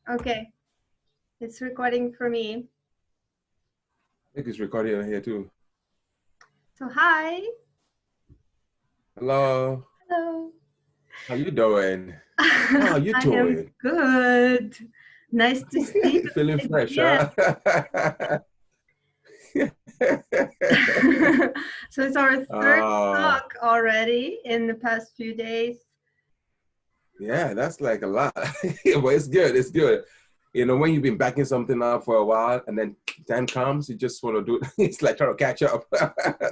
Okay, it's recording for me. I think it's recording on here too. So hi. Hello, Hello. how you doing? How you I am doing? good. Nice to see Feeling you fresh, again. huh? So it's our third uh, talk already in the past few days. yeah, that's like a lot. But it's good. It's good. You know, when you've been backing something up for a while and then time comes, you just want to do it. It's like trying to catch up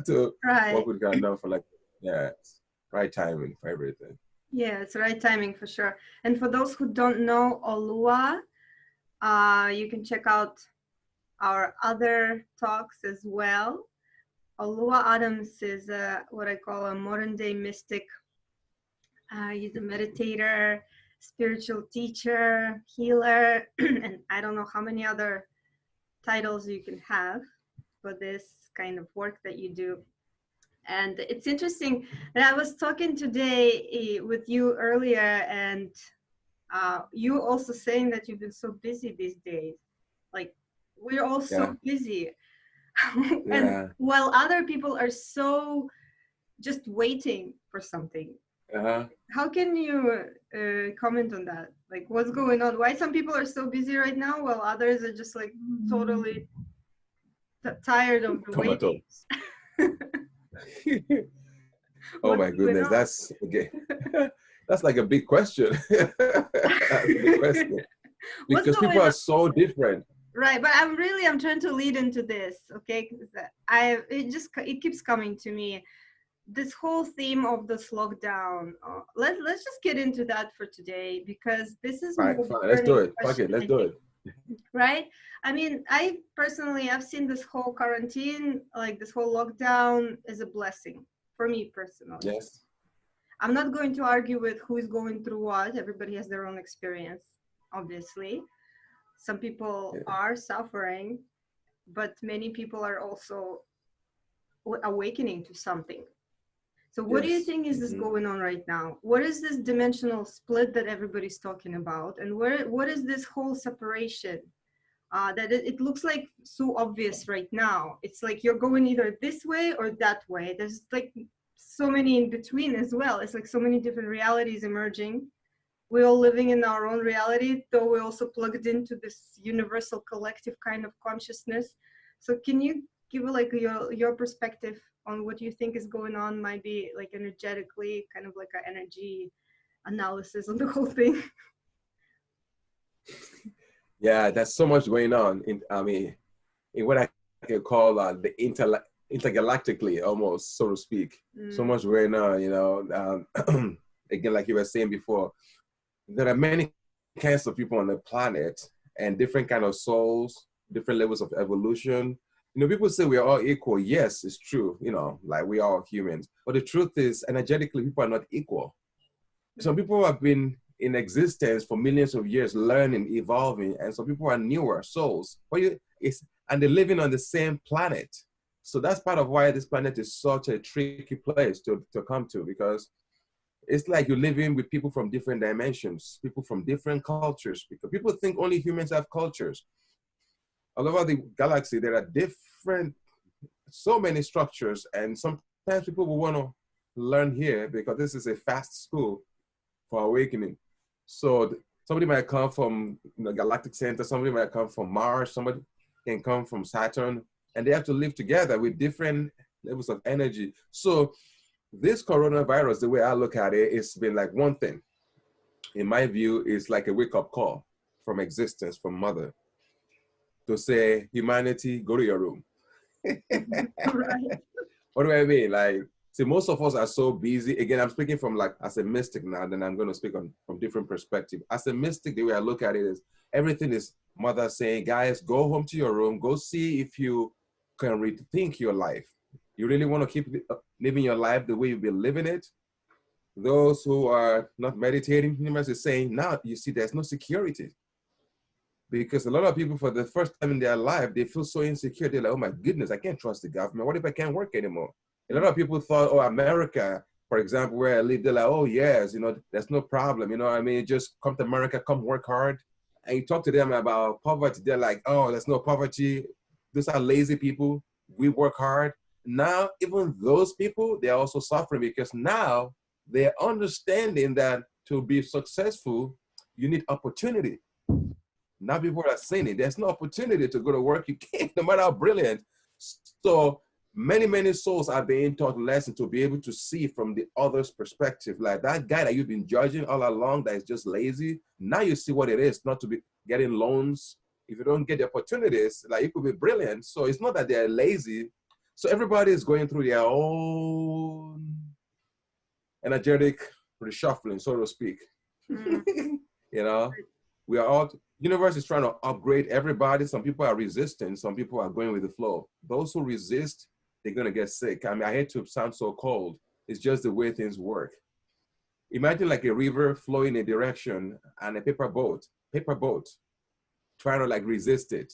to Right. what we've got done for like, yeah, it's right timing for everything. Yeah, it's right timing for sure. And for those who don't know Oluwa, you can check out our other talks as well. Oluwa Adams is what I call a modern day mystic. He's a meditator, spiritual teacher, healer, and I don't know how many other titles you can have for this kind of work that you do. And it's interesting that I was talking today with you earlier, and you also saying that you've been so busy these days. Like, we're all so Yeah, busy. And yeah. while other people are so just waiting for something. Uh-huh. How can you comment on that? Like, what's going on? Why some people are so busy right now while others are just like totally tired of the waiting? Tomatoes. Oh What's my going goodness, on? that's okay. That's like a big question. That's a big question What's because going people are on? so different. Right, but I'm trying to lead into this, okay? 'Cause it keeps coming to me. This whole theme of this lockdown. Let's just get into that for today because this is All more right, of a fine, let's do burning it. Fuck question, it, let's I do think. it. Right? I mean, I personally have seen this whole quarantine, like this whole lockdown, as a blessing for me personally. Yes. I'm not going to argue with who is going through what. Everybody has their own experience, obviously. Some people Yeah. are suffering, but many people are also awakening to something. So what do you Yes. think is this going on right now? What is this dimensional split that everybody's talking about? And what is this whole separation? That it looks like so obvious right now. It's like you're going either this way or that way. There's like so many in between as well. It's like so many different realities emerging. We're all living in our own reality, though we're also plugged into this universal collective kind of consciousness. So can you give like your perspective on what you think is going on? Might be like energetically, kind of like an energy analysis on the whole thing. Yeah, there's so much going on in I mean in what I can call the intergalactically almost, so to speak. So Mm, much going on, you know. Again, like you were saying before, there are many kinds of people on the planet and different kind of souls, different levels of evolution. You know, people say we are all equal. Yes, it's true. You know, like we are all humans. But the truth is, energetically, people are not equal. Some people have been in existence for millions of years, learning, evolving, and some people are newer souls. And they're living on the same planet. So that's part of why this planet is such a tricky place to come to, because it's like you're living with people from different dimensions, people from different cultures, because people think only humans have cultures. All over the galaxy, there are different, so many structures, and sometimes people will want to learn here because this is a fast school for awakening. So somebody might come from galactic center, somebody might come from Mars, somebody can come from Saturn, and they have to live together with different levels of energy. So this coronavirus, the way I look at it, it's been like one thing. In my view, is like a wake-up call from existence, from mother, to say, humanity, go to your room. right. What do I mean? Like, see, most of us are so busy. Again, I'm speaking from like as a mystic now, then I'm going to speak on from different perspective. As a mystic, the way I look at it is everything is mother saying, guys, go home to your room, go see if you can rethink your life. You really want to keep living your life the way you've been living it? Those who are not meditating, universe is saying, now you see there's no security. Because a lot of people, for the first time in their life, they feel so insecure. They're like, oh my goodness, I can't trust the government. What if I can't work anymore? A lot of people thought, oh, America, for example, where I live, they're like, oh, yes, you know, there's no problem. You know what I mean? Just come to America, come work hard. and you talk to them about poverty, they're like, oh, there's no poverty. Those are lazy people. We work hard. Now, even those people, they're also suffering because now they're understanding that to be successful, you need opportunity. Now people are saying it. There's no opportunity to go to work. You can't, no matter how brilliant. So many souls are being taught lesson to be able to see from the other's perspective. Like that guy that you've been judging all along that is just lazy. Now you see what it is, not to be getting loans. If you don't get the opportunities, like you could be brilliant. So it's not that they're lazy. So everybody is going through their own energetic reshuffling, so to speak. Mm. You know, we are all, universe is trying to upgrade everybody. Some people are resisting, some people are going with the flow. Those who resist, they're gonna get sick. I mean, I hate to sound so cold. It's just the way things work. Imagine like a river flowing in a direction and a paper boat trying to like resist it.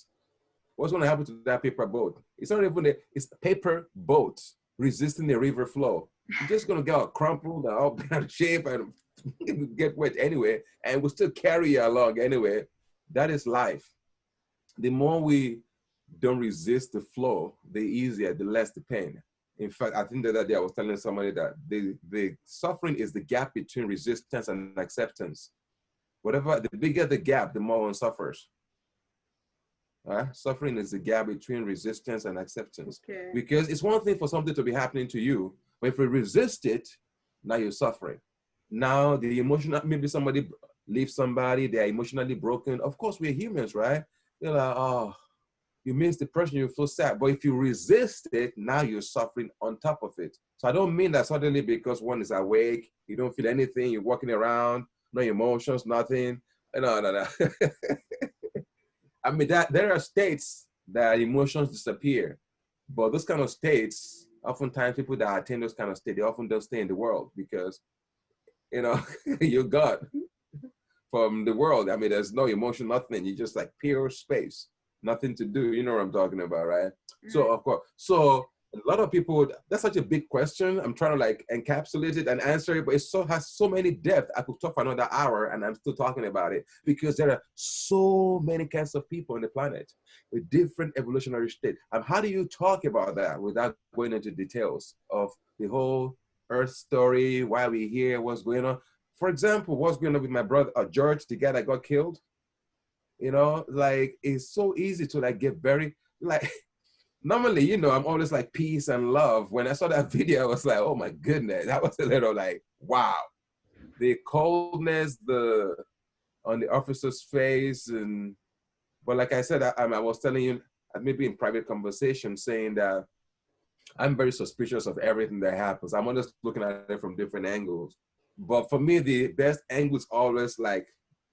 What's gonna happen to that paper boat? It's not even it's a paper boat resisting the river flow. You're just gonna get all crumpled and all out of shape and get wet anyway, and we'll still carry you along anyway. That is life. The more we don't resist the flow, the easier, the less the pain. In fact, I think the other day I was telling somebody that the suffering is the gap between resistance and acceptance. Whatever, the bigger the gap, the more one suffers. Suffering is the gap between resistance and acceptance. Okay. Because it's one thing for something to be happening to you, but if you resist it, now you're suffering. Now the emotional, maybe somebody leaves somebody, they're emotionally broken. Of course, we're humans, right? You're like, oh, you miss the person, you feel sad. But if you resist it, now you're suffering on top of it. So I don't mean that suddenly because one is awake, you don't feel anything, you're walking around, no emotions, nothing. No. I mean, that there are states that emotions disappear. But those kind of states, oftentimes people that attain those kind of states, they often don't stay in the world because, you know, you're gone from the world. I mean, there's no emotion, nothing. You're just like pure space, nothing to do. You know what I'm talking about, right? So, of course, so a lot of people, that's such a big question. I'm trying to like encapsulate it and answer it, but it has so many depth. I could talk for another hour and I'm still talking about it because there are so many kinds of people on the planet with different evolutionary state. And how do you talk about that without going into details of the whole Earth story, why we're here, what's going on? For example, what's going on with my brother, George, the guy that got killed? You know, like it's so easy to like get very, like, normally, you know, I'm always like peace and love. When I saw that video, I was like, oh my goodness, that was a little like, wow. The coldness, on the officer's face. But like I said, I was telling you, maybe in private conversation, saying that I'm very suspicious of everything that happens. I'm always looking at it from different angles. But for me, the best angle is always like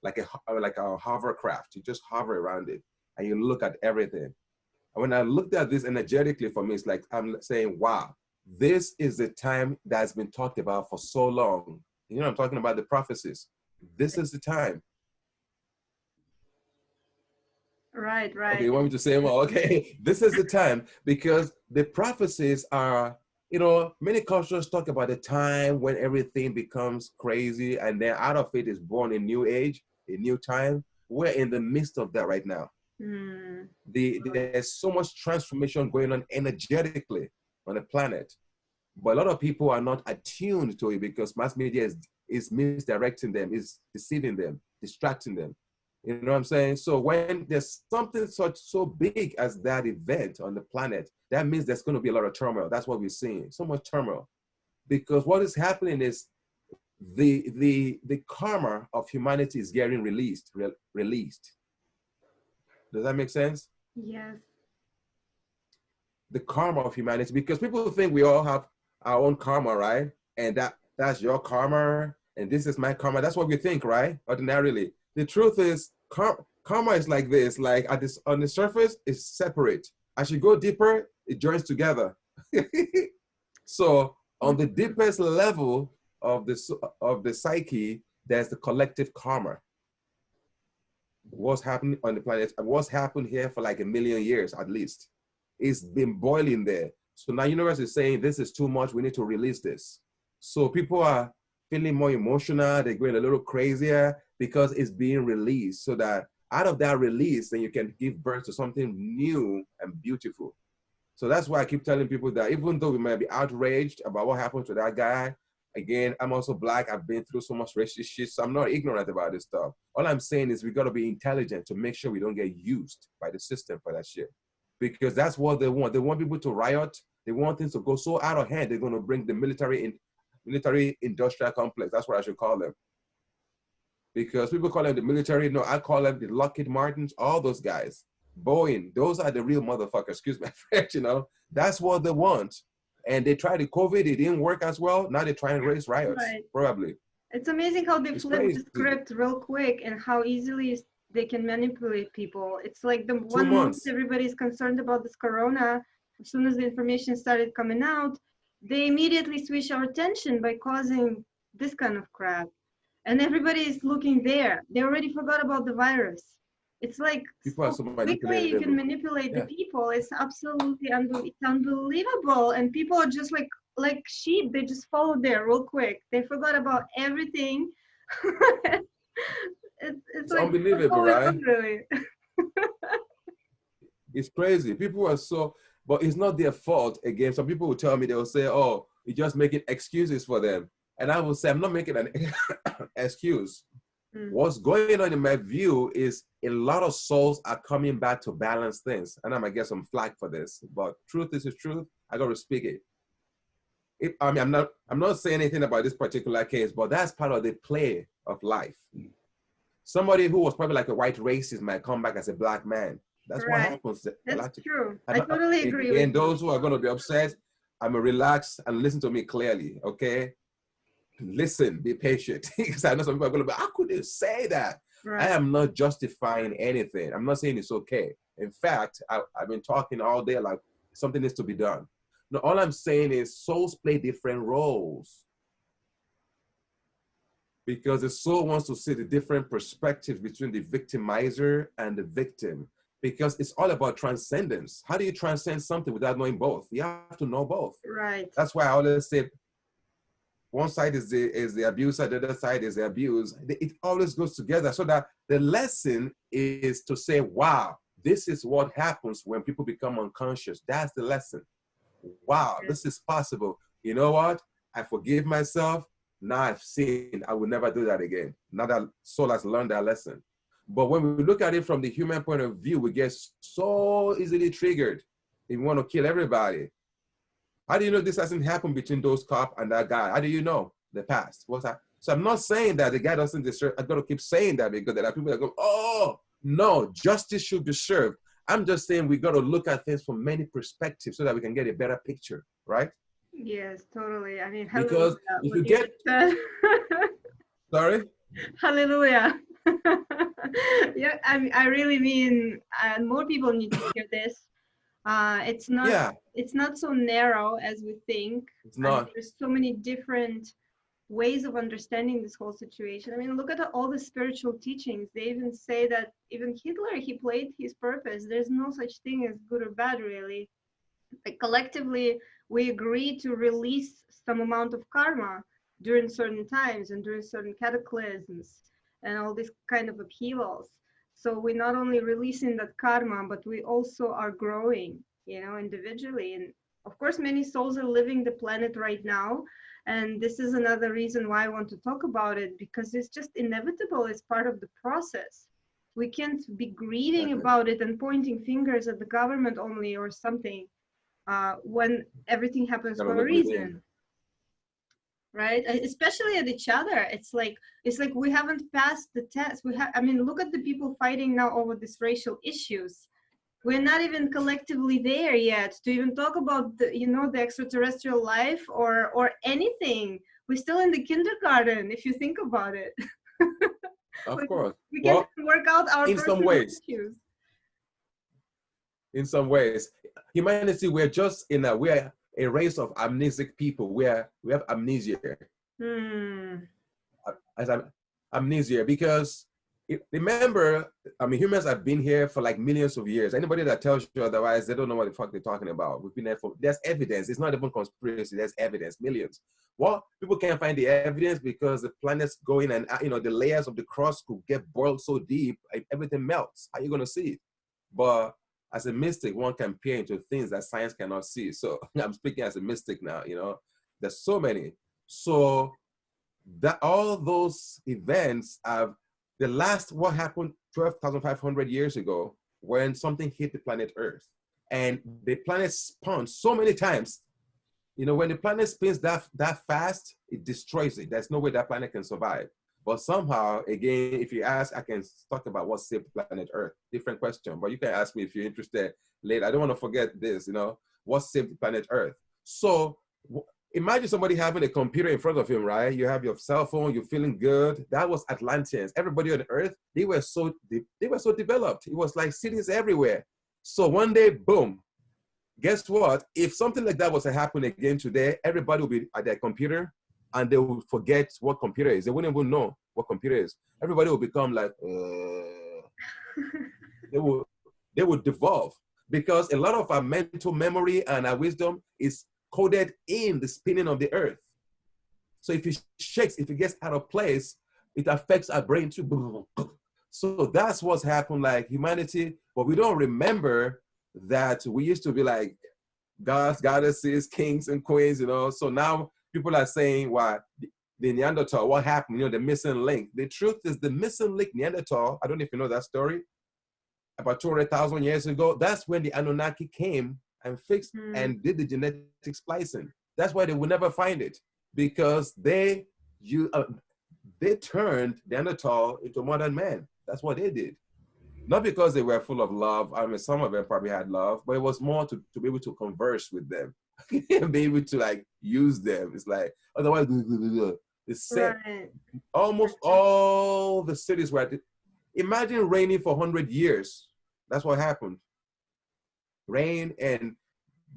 a hovercraft. You just hover around it and you look at everything. And when I looked at this energetically, for me, it's like I'm saying, wow, this is the time that's been talked about for so long. You know, I'm talking about the prophecies. This is the time. Right. Okay, you want me to say more? Okay, this is the time because the prophecies are, you know, many cultures talk about the time when everything becomes crazy and then out of it is born a new age, a new time. We're in the midst of that right now. There's so much transformation going on energetically on the planet, but a lot of people are not attuned to it because mass media is misdirecting them, is deceiving them, distracting them. You know what I'm saying? So when there's something so big as that event on the planet, that means there's going to be a lot of turmoil. That's what we're seeing, so much turmoil, because what is happening is the karma of humanity is getting released. Does that make sense? Yes. The karma of humanity, because people think we all have our own karma, right? And that's your karma, and this is my karma. That's what we think, right? Ordinarily. The truth is, karma is like this. Like on the surface, it's separate. As you go deeper, it joins together. So on the deepest level of the psyche, there's the collective karma. What's happening on the planet, what's happened here for like 1 million years at least. It's been boiling there. So now universe is saying this is too much, we need to release this. So people are feeling more emotional, they're going a little crazier because it's being released so that out of that release, then you can give birth to something new and beautiful. So that's why I keep telling people that even though we might be outraged about what happened to that guy, again, I'm also Black. I've been through so much racist shit, so I'm not ignorant about this stuff. All I'm saying is we got to be intelligent to make sure we don't get used by the system for that shit. Because that's what they want. They want people to riot. They want things to go so out of hand. They're going to bring the military industrial complex. That's what I should call them. Because people call them the military. No, I call them the Lockheed Martins, all those guys. Boeing, those are the real motherfuckers. Excuse my French, you know. That's what they want. And they tried the COVID, it didn't work as well. Now they're trying to raise riots, Right. probably. It's amazing how they It's flip crazy. the script real quick and how easily they can manipulate people. It's like the 2 one month months. everybody's concerned about this corona, as soon as the information started coming out, they immediately switch our attention by causing this kind of crap. And everybody is looking there. They already forgot about the virus. It's like People are so so quickly you can manipulatable. manipulate Yeah. the people. It's absolutely it's unbelievable. And people are just like sheep. They just follow there real quick. They forgot about everything. It's like Unbelievable, what's going right? on, really? It's crazy. People are so, but it's not their fault. Again, some people will tell me, they'll say, oh, you're just making excuses for them. And I will say, I'm not making an excuse. What's going on in my view is a lot of souls are coming back to balance things. And I might get some flack for this, but truth is the truth. I got to speak it. I mean, I'm not saying anything about this particular case, but that's part of the play of life. Somebody who was probably like a white racist might come back as a Black man. That's what happens. That's true. I totally agree with And you. those who are going to be upset, I'm going to relax and listen to me clearly, okay? Listen, be patient. Because I know some people are going to be, how could you say that? Right. I am not justifying anything. I'm not saying it's okay. In fact, I've been talking all day like something needs to be done. No, all I'm saying is souls play different roles. Because the soul wants to see the different perspectives between the victimizer and the victim. Because it's all about transcendence. How do you transcend something without knowing both? You have to know both. Right. That's why I always say one side is the abuser, the other side is the abuse. It always goes together. So that the lesson is to say, wow, this is what happens when people become unconscious. That's the lesson. Wow, this is possible. You know what? I forgive myself. Now I've seen, I will never do that again. Now that soul has learned that lesson. But when we look at it from the human point of view, we get so easily triggered. We want to kill everybody. How do you know this hasn't happened between those cop and that guy? How do you know the past? What's that? So I'm not saying that the guy doesn't deserve. I got to keep saying that because there are people that go, oh, no, justice should be served. I'm just saying we got to look at things from many perspectives so that we can get a better picture, right? Yes, totally. I mean, because if you get, sorry? Hallelujah. Yeah, I really mean, more people need to hear this. It's not so narrow as we think. It's not. I mean, there's so many different ways of understanding this whole situation. I mean, look at all the spiritual teachings. They even say that even Hitler, he played his purpose. There's no such thing as good or bad, really. Like collectively, we agree to release some amount of karma during certain times and during certain cataclysms and all these kind of upheavals. So we're not only releasing that karma, but we also are growing, you know, individually. And of course, many souls are living the planet right now. And this is another reason why I want to talk about it, because it's just inevitable. It's part of the process. We can't be grieving about it and pointing fingers at the government only or something when everything happens for a reason. Right? Especially at each other. It's like we haven't passed the test. I mean, look at the people fighting now over these racial issues. We're not even collectively there yet to even talk about the, you know, the extraterrestrial life or anything. We're still in the kindergarten, if you think about it. Of course. We can't work out our personal issues. In some ways, humanity, we're just we're a race of amnesic people where we have amnesia. As amnesia, because Remember, I mean, humans have been here for like millions of years. Anybody that tells you otherwise, they don't know what the fuck they're talking about. We've been there for, there's evidence. It's not even conspiracy. There's evidence, millions. Well, people can't find the evidence because the planets go in and, the layers of the crust could get boiled so deep, everything melts. How are you going to see it? But as a mystic, one can peer into things that science cannot see. So I'm speaking as a mystic now, there's so many. So that all those events have the last, what happened 12,500 years ago when something hit the planet Earth, and the planet spun so many times. When the planet spins that fast, it destroys it. There's no way that planet can survive. But somehow, again, if you ask, I can talk about what saved planet Earth. Different question, but you can ask me if you're interested later. I don't want to forget this, what saved planet Earth. So imagine somebody having a computer in front of him, right? You have your cell phone, you're feeling good. That was Atlanteans. Everybody on Earth, they were so developed. It was like cities everywhere. So one day, boom. Guess what? If something like that was to happen again today, everybody will be at their computer and they will forget what computer is. They wouldn't even know what computer is. Everybody will become like, they will devolve, because a lot of our mental memory and our wisdom is coded in the spinning of the Earth. So if it shakes, if it gets out of place, it affects our brain too. So that's what's happened, like humanity, but we don't remember that we used to be like gods, goddesses, kings and queens, So now people are saying, why the Neanderthal, what happened, the missing link. The truth is the missing link, Neanderthal, I don't know if you know that story, about 200,000 years ago, that's when the Anunnaki came and fixed and did the genetic splicing. That's why they will never find it, because they turned Neanderthal into modern man. That's what they did. Not because they were full of love. I mean, some of them probably had love, but it was more to be able to converse with them, be able to like use them. It's like, otherwise, it's set. Right. Almost all the cities were, imagine raining for 100 years. That's what happened. Rain and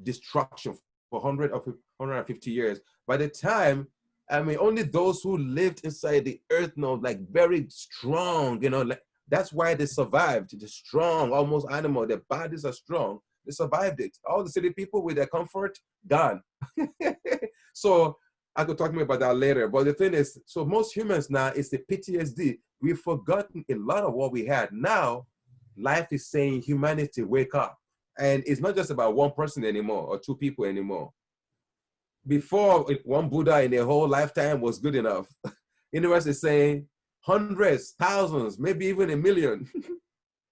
destruction for 150 years. By the time, only those who lived inside the earth know, like very strong, like, that's why they survived. They're strong, almost animal. Their bodies are strong. They survived it. All the city people with their comfort, gone. So I could talk to me about that later. But the thing is, so most humans now, it's the PTSD. We've forgotten a lot of what we had. Now, life is saying, humanity, wake up. And it's not just about one person anymore or two people anymore. Before, one Buddha in their whole lifetime was good enough. Universe is saying hundreds, thousands, maybe even a million,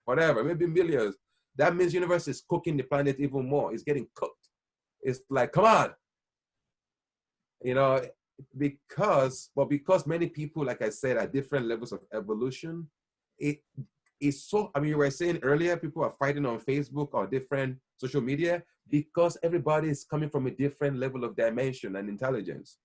whatever, maybe millions. That means universe is cooking the planet even more. It's getting cooked. It's like, come on. Because many people, like I said, at different levels of evolution, it's so, you were saying earlier, people are fighting on Facebook or different social media because everybody is coming from a different level of dimension and intelligence.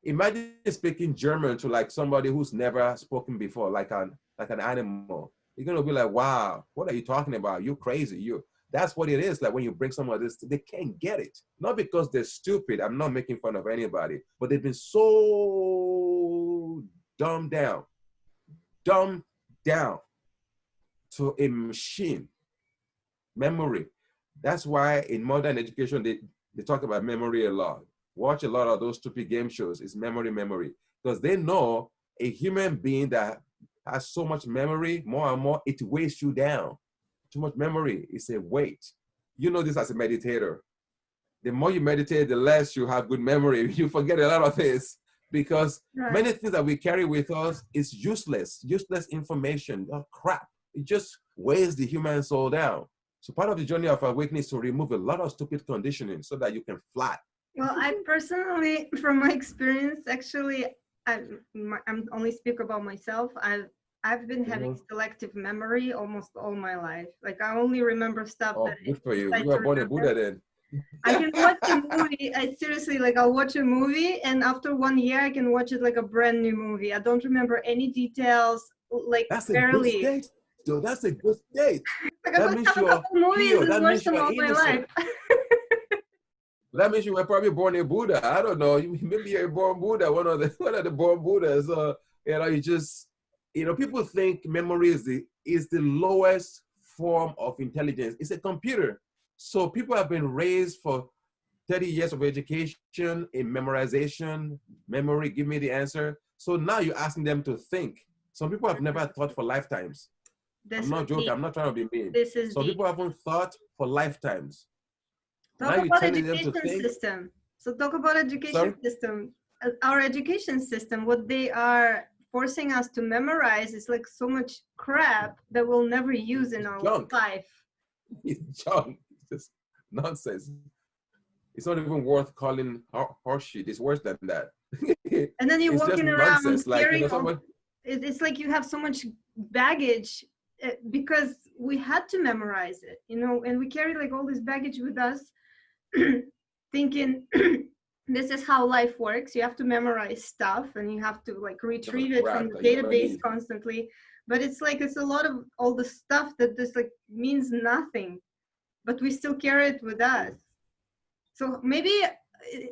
Imagine speaking German to like somebody who's never spoken before, like an animal. You're gonna be like, wow, what are you talking about? You're crazy. That's what it is. Like when you bring someone this, they can't get it. Not because they're stupid. I'm not making fun of anybody, but they've been so dumbed down to a machine. Memory. That's why in modern education, they talk about memory a lot. Watch a lot of those stupid game shows. It's memory. Because they know a human being that has so much memory, more and more, it weighs you down. Too much memory is a weight. You know this as a meditator. The more you meditate, the less you have good memory. You forget a lot of things because many things that we carry with us is useless information, crap. It just weighs the human soul down. So part of the journey of awakening is to remove a lot of stupid conditioning so that you can fly. Well, I personally, from my experience, actually, I'm only speak about myself. I've been having selective memory almost all my life. Like I only remember stuff that. Good for you. You were born a Buddha then. I can watch a movie. I'll watch a movie, and after 1 year, I can watch it like a brand new movie. I don't remember any details. Like that's barely. A good state, though. That's a good state. Like that means you're healed. That means you're innocent. That means you were probably born a Buddha. I don't know. Maybe you're a born Buddha, one of the born Buddhas. You just people think memory is the lowest form of intelligence. It's a computer. So people have been raised for 30 years of education in memorization, memory, give me the answer. So now you're asking them to think. Some people have never thought for lifetimes. I'm not joking. I'm not trying to be mean. This is Some deep. people haven't thought for lifetimes. Talk Now you're about telling them to education think. system. So talk about education Sorry? system. Our education system, what they are forcing us to memorize is like so much crap that we'll never use in our life. It's junk. It's just nonsense. It's not even worth calling horseshit. It's worse than that. And then you're it's walking just around nonsense. Like, carrying someone, it's like you have so much baggage because we had to memorize it, and we carry like all this baggage with us thinking this is how life works. You have to memorize stuff and you have to like retrieve it from the database constantly. But it's like it's a lot of all the stuff that just like means nothing, but we still carry it with us. So maybe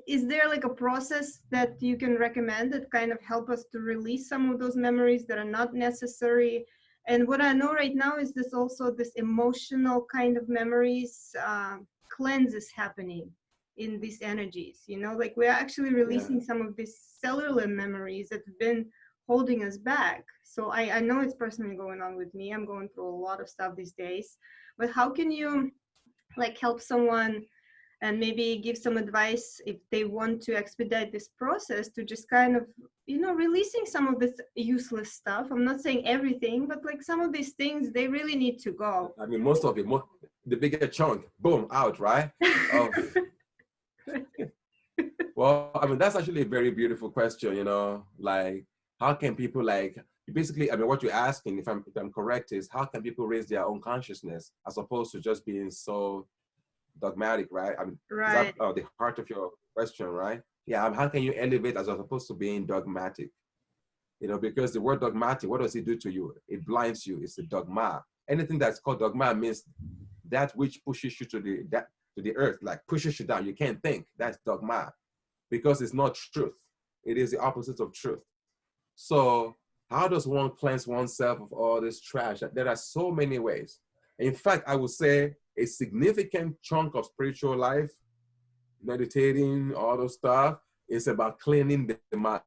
is there like a process that you can recommend that kind of help us to release some of those memories that are not necessary? And what I know right now is this also this emotional kind of memories cleanse is happening in these energies, like we're actually releasing some of these cellular memories that have been holding us back. So I know it's personally going on with me. I'm going through a lot of stuff these days, but how can you like help someone and maybe give some advice if they want to expedite this process to just kind of, releasing some of this useless stuff? I'm not saying everything, but like some of these things, they really need to go. I mean, most of it, the bigger chunk, boom, out, right? Well, I mean, that's actually a very beautiful question, like, how can people basically, I mean, what you're asking, if I'm correct, is how can people raise their own consciousness as opposed to just being so dogmatic, right? I mean, right. Is that the heart of your question, right? Yeah, how can you elevate as opposed to being dogmatic? Because the word dogmatic, what does it do to you? It blinds you. It's a dogma. Anything that's called dogma means that which pushes you to the earth, like pushes you down. You can't think. That's dogma, because it's not truth. It is the opposite of truth. So how does one cleanse oneself of all this trash? There are so many ways. In fact, I would say a significant chunk of spiritual life, meditating, all those stuff, is about cleaning the mind.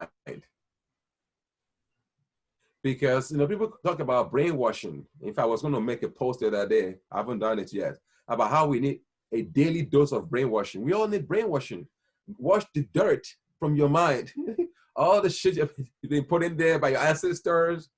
Because, people talk about brainwashing. If I was going to make a post the other day, I haven't done it yet, about how we need a daily dose of brainwashing. We all need brainwashing. Wash the dirt from your mind. All the shit you've been put in there by your ancestors.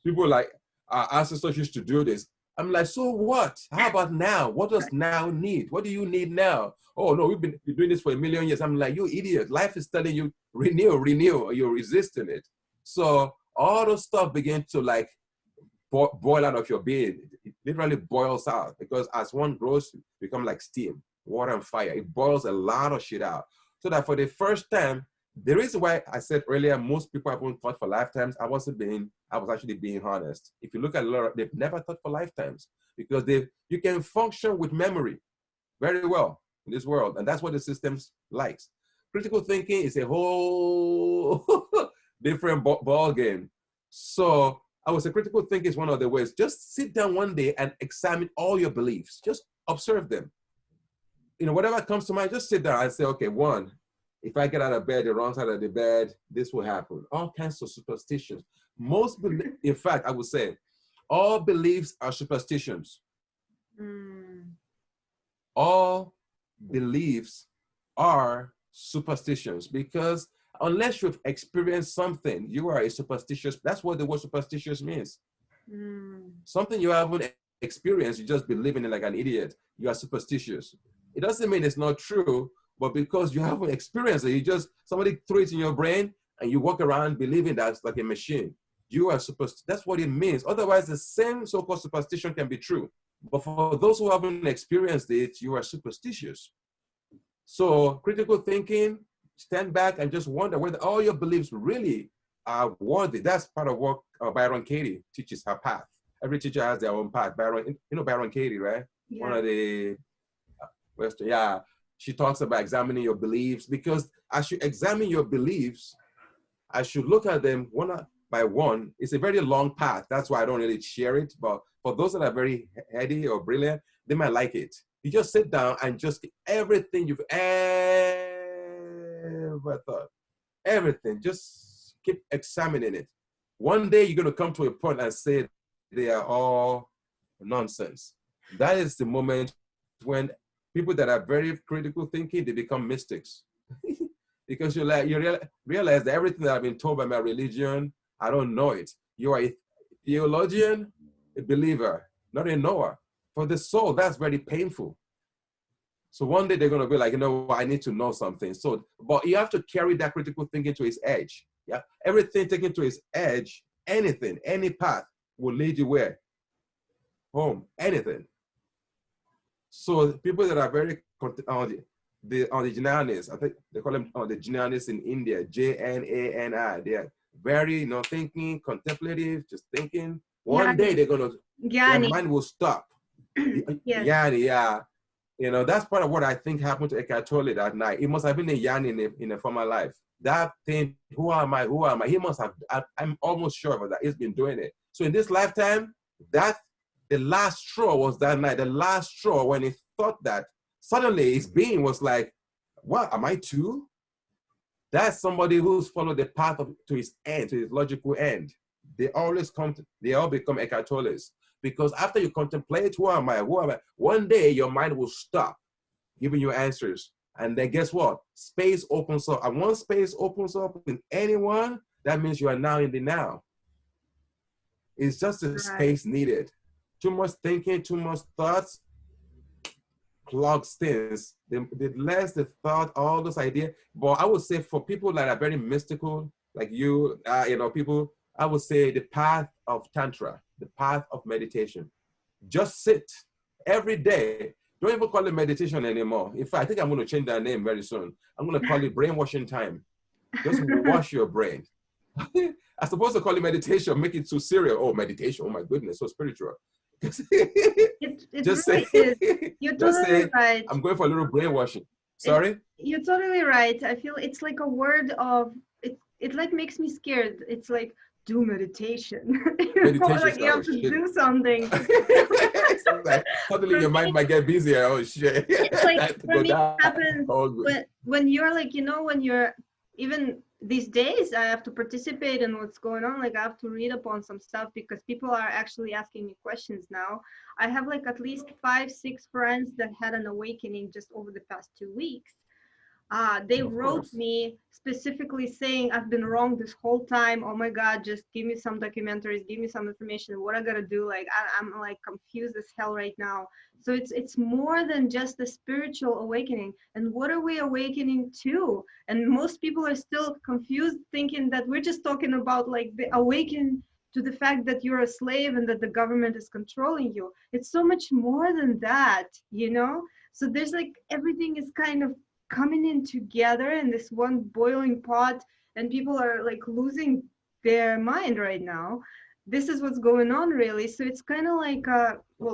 People like, our ancestors used to do this. I'm like, so what? How about now? What does now need? What do you need now? Oh, no, we've been doing this for 1 million years. I'm like, you idiot. Life is telling you, renew, you're resisting it. So all those stuff begin to like boil out of your being. It literally boils out, because as one grows, you become like steam, water and fire. It boils a lot of shit out. So that for the first time, the reason why I said earlier, most people haven't thought for lifetimes, I was actually being honest. If you look at a lot, they've never thought for lifetimes, because you can function with memory very well in this world. And that's what the system likes. Critical thinking is a whole different ball game. So I would say critical thinking is one of the ways. Just sit down one day and examine all your beliefs. Just observe them. Whatever comes to mind, just sit down and say, okay, one, if I get out of bed, the wrong side of the bed, this will happen. All kinds of superstitions. In fact, I would say, all beliefs are superstitions. All beliefs are superstitions, because unless you've experienced something, you are a superstitious. That's what the word superstitious means. Something you haven't experienced, you just believe in it like an idiot. You are superstitious. It doesn't mean it's not true, but because you haven't experienced it, somebody threw it in your brain and you walk around believing that's like a machine. You are superstitious. That's what it means. Otherwise, the same so-called superstition can be true. But for those who haven't experienced it, you are superstitious. So critical thinking, stand back and just wonder whether all your beliefs really are worthy. That's part of what Byron Katie teaches, her path. Every teacher has their own path. Byron Katie, right? Yeah. One of the Western, yeah. She talks about examining your beliefs, because as you examine your beliefs, I should look at them. by one. It's a very long path. That's why I don't really share it. But for those that are very heady or brilliant, they might like it. You just sit down and just everything you've ever thought, everything, just keep examining it. One day you're going to come to a point and say they are all nonsense. That is the moment when people that are very critical thinking, they become mystics. Because you realize that everything that I've been told by my religion, I don't know it. You are a theologian, a believer, not a knower. For the soul, that's very painful. So one day they're going to be like, you know, I need to know something. So, but you have to carry that critical thinking to its edge. Yeah, everything taken to its edge, anything, any path will lead you where? Home, anything. So people that are very the Jnanists, I think they call them the Jnanists in India, Jnani. They are very, thinking, contemplative, just thinking. One day they're gonna, their mind will stop. Yes. Yeah. That's part of what I think happened to Eckhart Tolle that night. It must have been a Yanni in a former life. That thing, who am I? He must have, I'm almost sure about that. He's been doing it. So in this lifetime, the last straw was that night. The last straw when he thought that, suddenly his being was like, what, am I too? That's somebody who's followed the path to his end, to his logical end. They all become Eckhart Tolles. Because after you contemplate, who am I? One day your mind will stop giving you answers. And then guess what? Space opens up. And once space opens up in anyone, that means you are now in the now. It's just the space needed. Too much thinking, too much thoughts, clogs things. The less the thought, all those ideas. But I would say for people that are very mystical, like you, people, I would say the path of Tantra, the path of meditation. Just sit every day. Don't even call it meditation anymore. In fact, I think I'm going to change that name very soon. I'm going to call it brainwashing time. Just wash your brain. I'm supposed to call it meditation, make it too serious. Oh, meditation. Oh my goodness, so spiritual. Just say, you're totally right. I'm going for a little brainwashing. Sorry? You're totally right. I feel it's like a word of, it like makes me scared. It's like, do meditation. Meditation, like you have to do something. Like, suddenly your mind might get busier. Oh shit. It's like for me, it happens when you're like, when you're, even these days, I have to participate in what's going on. Like I have to read up on some stuff because people are actually asking me questions now. I have like at least 5-6 friends that had an awakening just over the past 2 weeks. They wrote me specifically saying, I've been wrong this whole time. Oh my God, just give me some documentaries, give me some information. What I gotta do? Like, I'm like confused as hell right now. So it's more than just a spiritual awakening. And what are we awakening to? And most people are still confused, thinking that we're just talking about like the awakening to the fact that you're a slave and that the government is controlling you. It's so much more than that, So there's like, everything is kind of coming in together in this one boiling pot, and people are like losing their mind right now. This is what's going on, really. So it's kind of like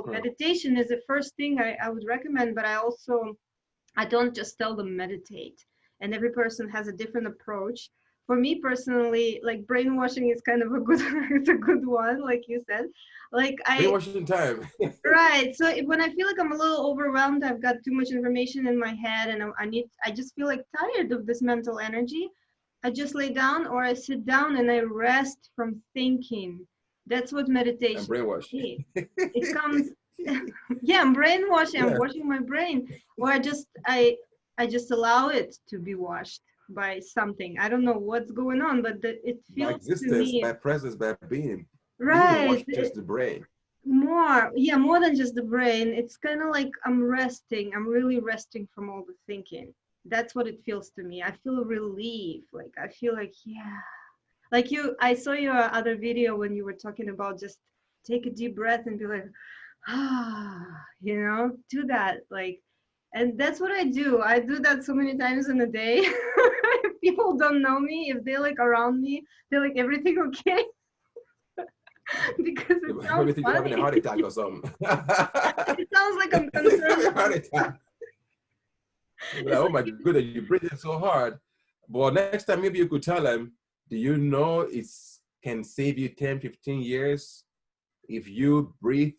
meditation is the first thing I would recommend, but I don't just tell them meditate, and every person has a different approach. For me personally, like brainwashing is kind of it's a good one, like you said. Like brainwashing time. Right. So when I feel like I'm a little overwhelmed, I've got too much information in my head, and I just feel like tired of this mental energy, I just lay down or I sit down and I rest from thinking. That's what meditation and brainwashing. It comes. Yeah, I'm brainwashing. I'm washing my brain, or I just allow it to be washed by something. I don't know what's going on, but it feels by existence, to me, by presence, by being. right. Just the brain. More than just the brain. It's kind of like I'm resting. I'm really resting from all the thinking. That's what it feels to me. I feel relief. Like I feel like, like I saw your other video when you were talking about just take a deep breath and be like, do that. Like, and that's what I do. I do that so many times in a day. If people don't know me, if they're like around me, they're like, everything okay? Because it sounds funny. You're having a heart attack or something. It sounds like I'm concerned. Heart attack. Like, oh my goodness, you breathe it so hard. But next time, maybe you could tell them, do you know it's can save you 10, 15 years if you breathe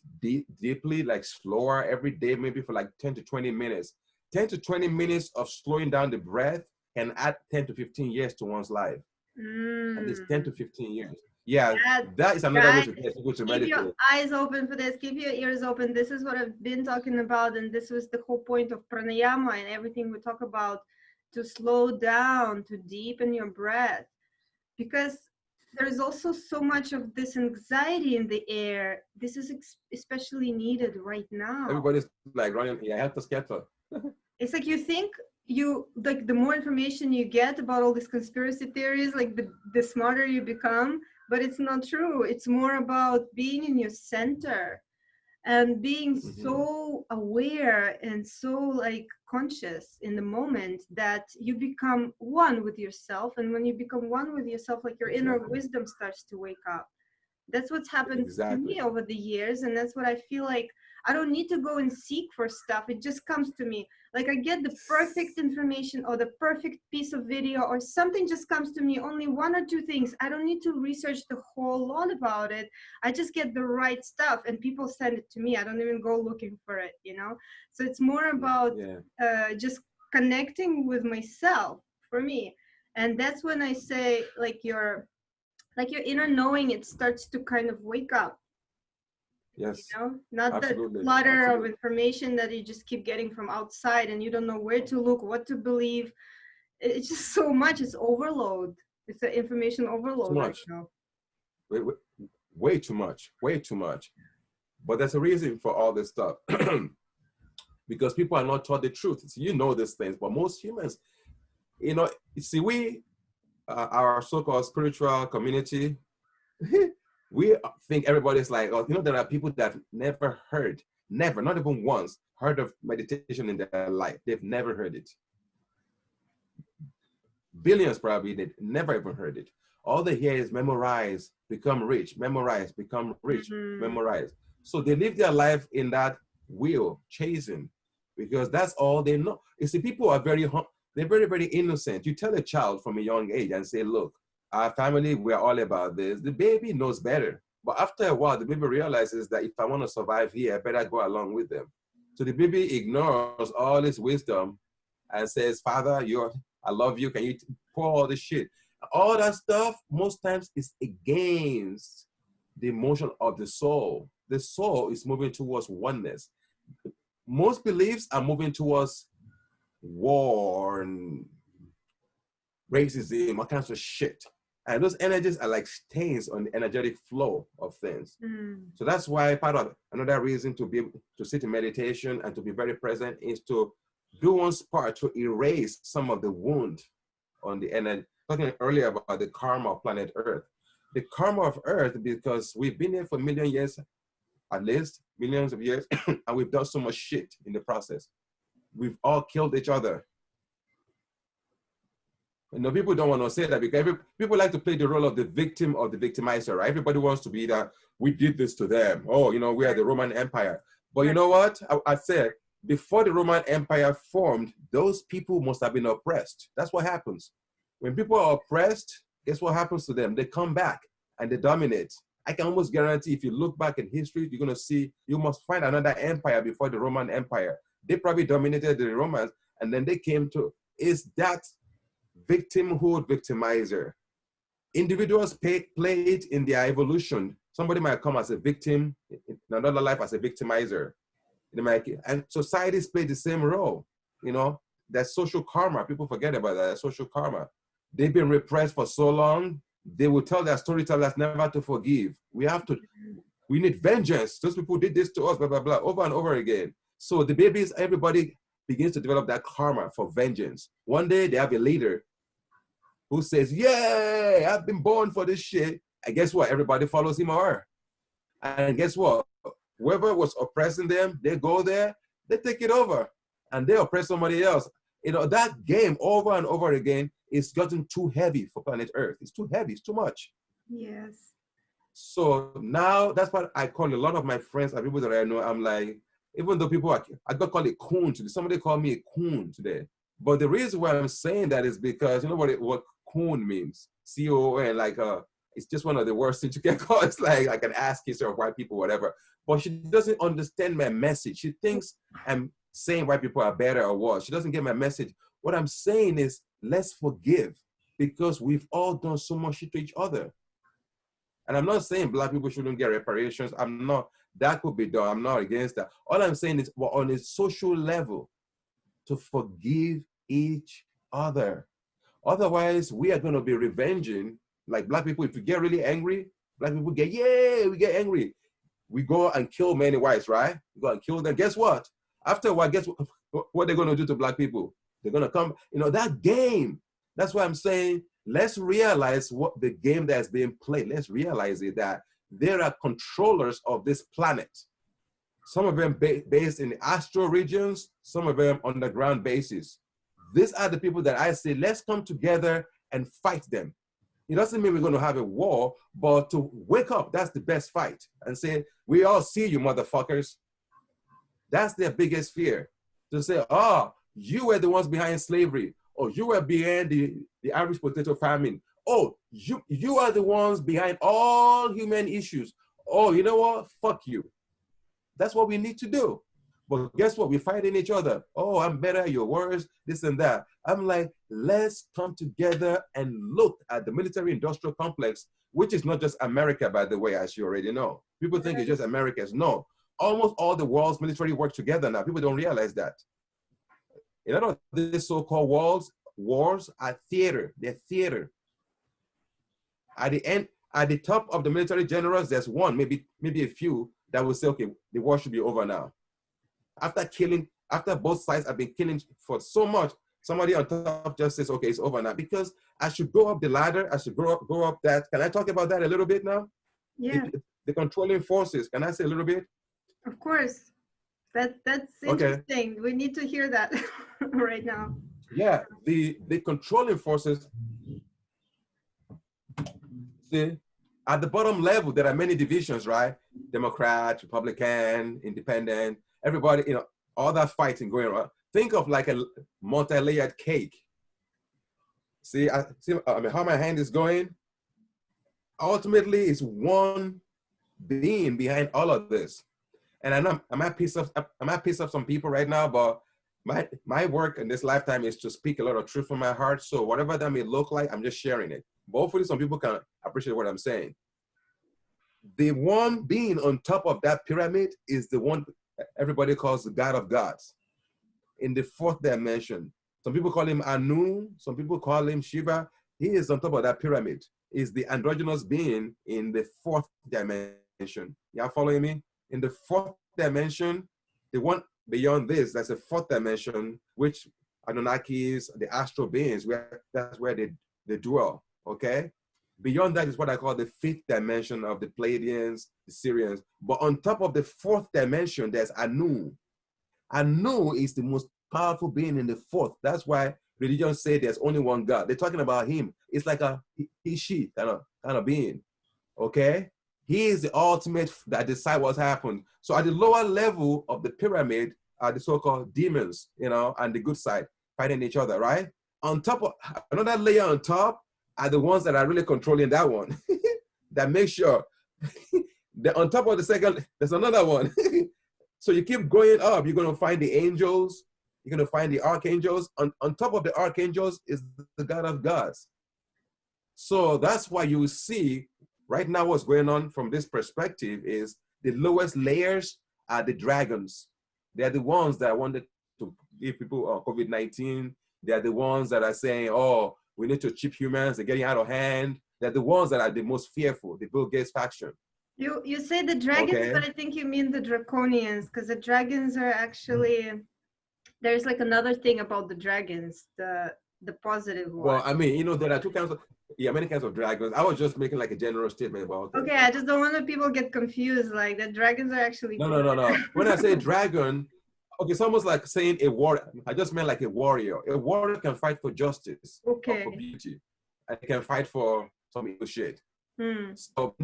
deeply, like slower every day, maybe for like 10 to 20 minutes. 10 to 20 minutes of slowing down the breath can add 10 to 15 years to one's life. And it's 10 to 15 years. Yeah, that is another way Guys, to get people to keep your meditate. eyes open for this. Keep your ears open. This is what I've been talking about, and this was the whole point of pranayama and everything we talk about, to slow down, to deepen your breath, because there's also so much of this anxiety in the air. This is especially needed right now. Everybody's like running, yeah, helter skelter. It's like you think you, like, the more information you get about all these conspiracy theories, like the smarter you become, but it's not true. It's more about being in your center and being so aware and so like conscious in the moment that you become one with yourself. And when you become one with yourself, like your inner wisdom starts to wake up. That's what's happened to me over the years, and that's what I feel like. I don't need to go and seek for stuff. It just comes to me. Like I get the perfect information or the perfect piece of video or something just comes to me, only one or two things. I don't need to research the whole lot about it. I just get the right stuff and people send it to me. I don't even go looking for it, you know? So it's more about just connecting with myself for me. And that's when I say like your inner knowing, it starts to kind of wake up. Yes. You know, not absolutely. the clutter of information that you just keep getting from outside and you don't know where to look, what to believe. It's just so much. It's overload. It's an information overload. Too much. Right now. Way too much. Way too much. But there's a reason for all this stuff. Because people are not taught the truth. So you know these things, but most humans, you know, see, we, our so-called spiritual community, we think everybody's like, oh, you know, there are people that never heard, never, not even once, heard of meditation in their life. They've never heard it. Billions probably, they've never even heard it. All they hear is memorize, become rich, memorize, become rich, memorize. So they live their life in that wheel, chasing, because that's all they know. You see, people are they're very, very innocent. You tell a child from a young age and say, look, our family, we're all about this. The baby knows better. But after a while, the baby realizes that if I want to survive here, I better go along with them. So the baby ignores all this wisdom and says, Father, I love you. Can you pour all this shit? All that stuff, most times, is against the emotion of the soul. The soul is moving towards oneness. Most beliefs are moving towards war and racism, all kinds of shit. And those energies are like stains on the energetic flow of things. So that's why part of another reason to be able to sit in meditation and to be very present is to do one's part to erase some of the wound on the energy. Talking earlier about the karma of planet Earth. The karma of Earth, because we've been here for a million years, at least millions of years, and we've done so much shit in the process. We've all killed each other. You know, people don't want to say that because people like to play the role of the victim or the victimizer, right? Everybody wants to be that, we did this to them. Oh, you know, we are the Roman Empire. But you know what? I said, before the Roman Empire formed, those people must have been oppressed. That's what happens. When people are oppressed, guess what happens to them? They come back and they dominate. I can almost guarantee if you look back in history, you're going to see, you must find another empire before the Roman Empire. They probably dominated the Romans, and then they came to, is that victimhood, victimizer. Individuals played in their evolution. Somebody might come as a victim, in another life as a victimizer. And societies play the same role. You know, that's social karma. People forget about that, social karma. They've been repressed for so long, they will tell their storytellers never to forgive. We need vengeance. Those people did this to us, blah, blah, blah, over and over again. So the babies, everybody begins to develop that karma for vengeance. One day they have a leader who says, yay, I've been born for this shit. And guess what? Everybody follows him or her. And guess what? Whoever was oppressing them, they go there, they take it over, and they oppress somebody else. You know, that game over and over again is gotten too heavy for planet Earth. It's too heavy, it's too much. Yes. So now that's what I call a lot of my friends and people that I know. I'm like, even though people I got called a coon today. Somebody called me a coon today. But the reason why I'm saying that is because you know what coon means? C-O-N, like it's just one of the worst things you can call. It's like an ass kisser of white people, whatever. But she doesn't understand my message. She thinks I'm saying white people are better or worse. She doesn't get my message. What I'm saying is, let's forgive, because we've all done so much shit to each other. And I'm not saying black people shouldn't get reparations. I'm not, that could be done. I'm not against that. All I'm saying is, well, on a social level, to forgive each other. Otherwise, we are going to be revenging. Like black people, if we get really angry, black people get, yeah, we get angry. We go and kill many whites, right? We go and kill them. Guess what? After a while, guess what they're going to do to black people? They're going to come, that game. That's why I'm saying, let's realize what the game that's being played. Let's realize it, that there are controllers of this planet. Some of them based in the astral regions, some of them underground bases. These are the people that I say, let's come together and fight them. It doesn't mean we're going to have a war, but to wake up, that's the best fight. And say, we all see you, motherfuckers. That's their biggest fear. To say, oh, you were the ones behind slavery. Oh, you were behind the Irish potato famine. Oh, you are the ones behind all human issues. Oh, you know what? Fuck you. That's what we need to do. But guess what? We're fighting each other. Oh, I'm better, you're worse, this and that. I'm like, let's come together and look at the military-industrial complex, which is not just America, by the way, as you already know. People think it's just America's. No. Almost all the world's military work together now. People don't realize that. In other words, these so-called wars are theater. They're theater. At the end, at the top of the military generals, there's one, maybe a few, that will say, okay, the war should be over now. After both sides have been killing for so much, somebody on top just says, okay, it's over now. Because I should go up the ladder, I should go up that. Can I talk about that a little bit now? Yeah. The controlling forces, can I say a little bit? Of course. That's interesting. Okay. We need to hear that right now. Yeah, the controlling forces, see, at the bottom level, there are many divisions, right? Democrat, Republican, Independent, everybody, all that fighting going on. Think of like a multi-layered cake. See how my hand is going? Ultimately, it's one being behind all of this. And I might piss off some people right now, but my work in this lifetime is to speak a lot of truth from my heart. So whatever that may look like, I'm just sharing it. But hopefully some people can appreciate what I'm saying. The one being on top of that pyramid is the one everybody calls the God of gods in the fourth dimension. Some people call him Anu, some people call him Shiva. He is on top of that pyramid. Is the androgynous being in the fourth dimension. Y'all following me? In the fourth dimension, the one beyond this, that's a fourth dimension, which Anunnakis, the astral beings, that's where they dwell, okay? Beyond that is what I call the fifth dimension of the Pleiadians, the Syrians. But on top of the fourth dimension, there's Anu. Anu is the most powerful being in the fourth. That's why religions say there's only one God. They're talking about him. It's like a he-she kind of being, okay? He is the ultimate that decide what's happened. So at the lower level of the pyramid are the so-called demons, and the good side fighting each other, right? On top of another layer on top are the ones that are really controlling that one. That make sure that on top of the second, there's another one. So you keep going up, you're going to find the angels, you're going to find the archangels. On top of the archangels is the God of gods. So that's why you see right now what's going on from this perspective is the lowest layers are the dragons. They're the ones that wanted to give people COVID-19. They're the ones that are saying, oh, we need to chip humans. They're getting out of hand. They're the ones that are the most fearful, the Bill Gates faction. You say the dragons, okay, but I think you mean the draconians, because the dragons are actually, there's like another thing about the dragons, the positive one. Well, I mean, there are two kinds of, many kinds of dragons. I was just making like a general statement about that. Okay, I just don't want people get confused, like the dragons are actually No. When I say dragon, okay, it's almost like saying a warrior. I just meant like a warrior. A warrior can fight for justice, okay, or for beauty, and can fight for some evil shit. So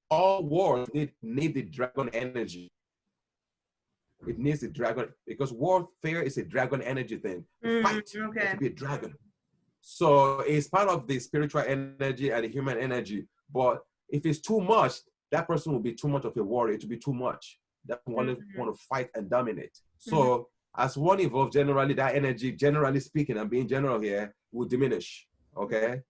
all wars need the dragon energy. It needs the dragon, because warfare is a dragon energy thing. Fight, okay, to be a dragon. So it's part of the spiritual energy and the human energy. But If it's too much, that person will be too much of a warrior. It will be too much. That one want to fight and dominate. So as one evolves, generally that energy, generally speaking, I'm being general here, will diminish. Okay.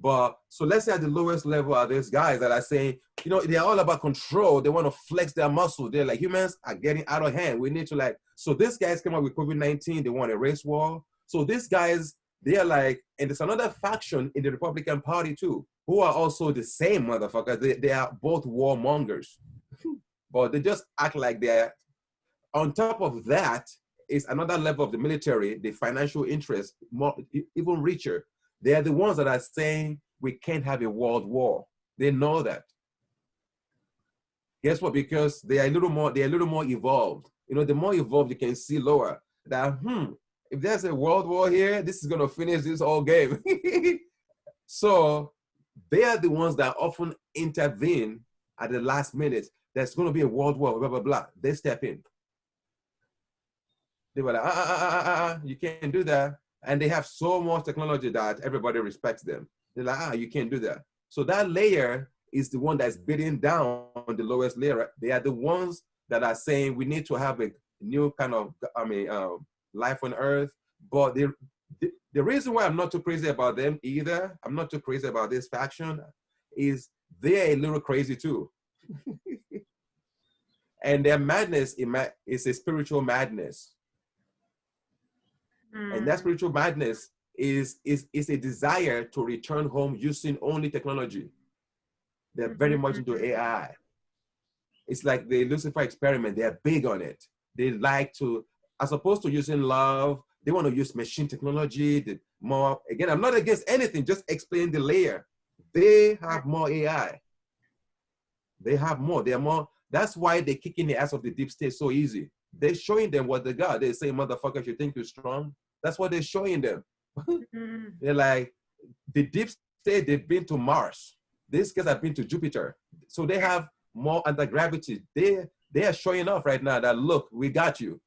But so let's say at the lowest level are these guys that are saying, you know, they're all about control. They want to flex their muscle. They're like, humans are getting out of hand. We need to like, so these guys came up with COVID-19. They want a race war. So these guys, they are like, and there's another faction in the Republican Party too, who are also the same motherfuckers. They are both warmongers, but they just act like they're, on top of that is another level of the military, the financial interest, more, even richer. They are the ones that are saying we can't have a world war. They know that. Guess what? Because they are a little more evolved. You know, the more evolved you can see lower that, if there's a world war here, this is gonna finish this whole game. So they are the ones that often intervene at the last minute. There's gonna be a world war, blah, blah, blah. They step in. They were like, you can't do that. And they have so much technology that everybody respects them. They're like, you can't do that. So that layer is the one that's beating down on the lowest layer. They are the ones that are saying we need to have a new kind of, life on Earth. But the reason why I'm not too crazy about them either, I'm not too crazy about this faction, is they're a little crazy too. And their madness is a spiritual madness. And that spiritual madness is a desire to return home using only technology. They're very much into AI. It's like the Lucifer experiment. They're big on it. They like to, as opposed to using love, they want to use machine technology. The more, again, I'm not against anything, just explain the layer. They have more AI. They have more. They're more. That's why they kick in the ass of the deep state so easy. They're showing them what they got. They say, motherfuckers, you think you're strong? That's what they're showing them. They're like, the deep state, they've been to Mars. These guys have been to Jupiter. So they have more anti-gravity. They are showing off right now that, look, we got you.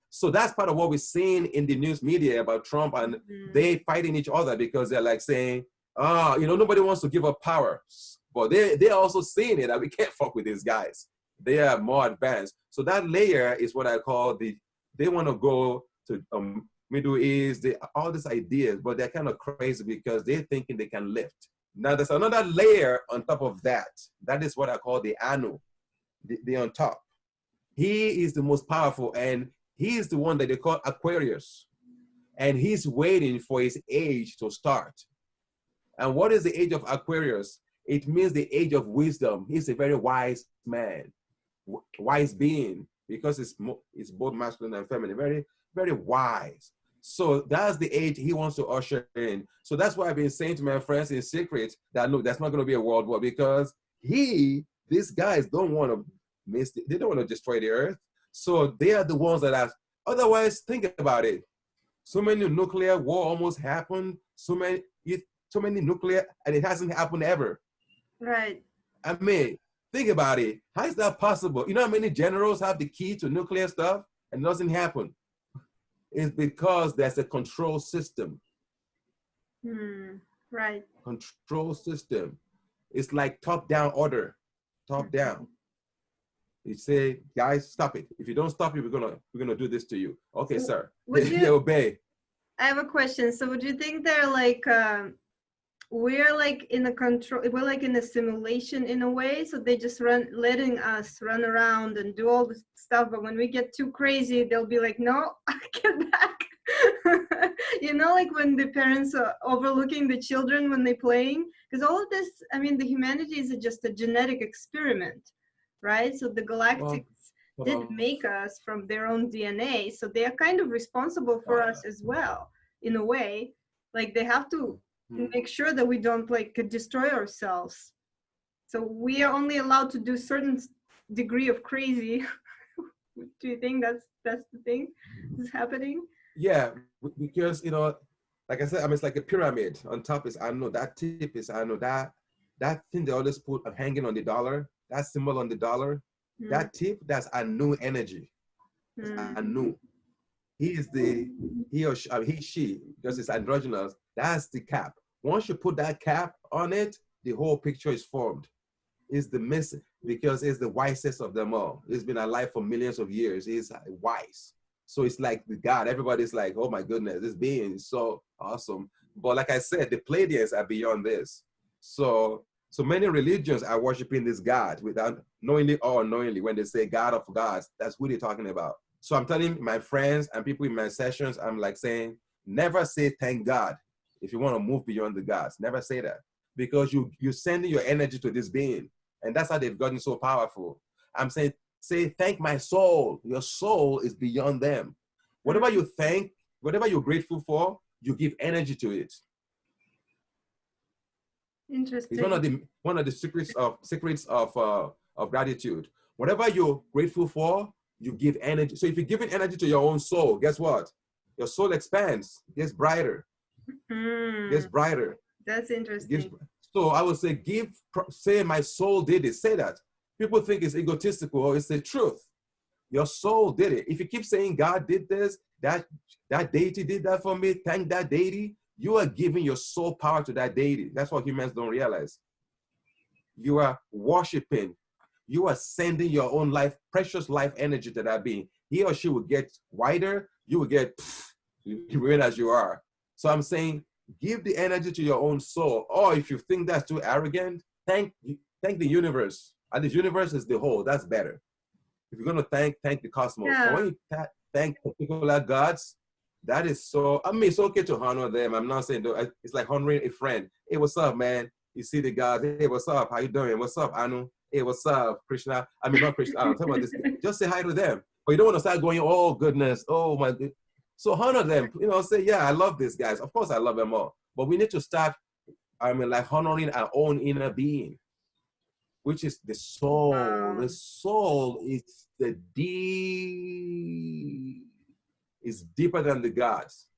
So that's part of what we're seeing in the news media about Trump, and they fighting each other because they're like saying, nobody wants to give up power. But they're also seeing it that we can't fuck with these guys. They are more advanced. So that layer is what I call they want to go to Middle East, all these ideas, but they're kind of crazy because they're thinking they can lift. Now there's another layer on top of that. That is what I call the Anu, the on top. He is the most powerful, and he is the one that they call Aquarius. And he's waiting for his age to start. And what is the age of Aquarius? It means the age of wisdom. He's a very wise man, wise being, because it's both masculine and feminine, very, very wise. So that's the age he wants to usher in. So that's why I've been saying to my friends in secret that, look, that's not going to be a world war, because these guys don't want to they don't want to destroy the earth. So they are the ones that are, otherwise, think about it. So many nuclear war almost happened, so many nuclear, and it hasn't happened ever. Right. I mean, think about it. How is that possible? You know how many generals have the key to nuclear stuff and it doesn't happen? It's because there's a control system. Right. Control system. It's like top-down order. Top-down. You say, guys, stop it. If you don't stop it, we're gonna do this to you. Okay, sir. They obey. I have a question. So would you think they're like we're like in a control, we're like in a simulation in a way, so they just letting us run around and do all this stuff, but when we get too crazy, they'll be like, no, get back. Like when the parents are overlooking the children when they're playing, because all of this, I mean, the humanity is just a genetic experiment, right? So the galactics did make us from their own DNA, so they are kind of responsible for us as well, in a way. Like they have to make sure that we don't like destroy ourselves. So we are only allowed to do certain degree of crazy. Do you think that's the thing that's happening? Yeah, because like I said, I mean, it's like a pyramid. On top is Anu, that tip is Anu, that thing they always put hanging on the dollar, that symbol on the dollar, that tip, that's Anu energy. That's Anu. He or she, because it's androgynous, that's the cap. Once you put that cap on it, the whole picture is formed. Is the missing because it's the wisest of them all. It's been alive for millions of years. It's wise. So it's like the God. Everybody's like, oh my goodness, this being is so awesome. But like I said, the Pleiadians are beyond this. So many religions are worshiping this God without knowingly or unknowingly. When they say God of gods, that's who they're talking about. So I'm telling my friends and people in my sessions, I'm like saying, never say thank God if you want to move beyond the gods. Never say that, because you're sending your energy to this being. And that's how they've gotten so powerful. I'm saying, say, thank my soul. Your soul is beyond them. Whatever you thank, whatever you're grateful for, you give energy to it. Interesting. It's one of the secrets of gratitude. Whatever you're grateful for, you give energy. So if you're giving energy to your own soul, guess what? Your soul expands, gets brighter, gets brighter. That's interesting. So I would say, say my soul did it. Say that. People think it's egotistical or it's the truth. Your soul did it. If you keep saying God did this, that deity did that for me, thank that deity, you are giving your soul power to that deity. That's what humans don't realize. You are worshiping. You are sending your own life, precious life energy to that being. He or she will get wider. You will get remain as you are. So I'm saying, give the energy to your own soul. Or if you think that's too arrogant, thank the universe. And the universe is the whole. That's better. If you're going to thank the cosmos. Yeah. But when you thank particular gods, that is so, I mean, it's okay to honor them. I'm not saying, it's like honoring a friend. Hey, what's up, man? You see the gods. Hey, what's up? How you doing? What's up, Anu? Hey, what's up, Krishna? I mean, not Krishna. I'm talking about this. Just say hi to them. But you don't want to start going, oh, goodness. Oh, my goodness. So honor them. Say, yeah, I love these guys. Of course, I love them all. But we need to start, like honoring our own inner being, which is the soul. The soul is is deeper than the gods,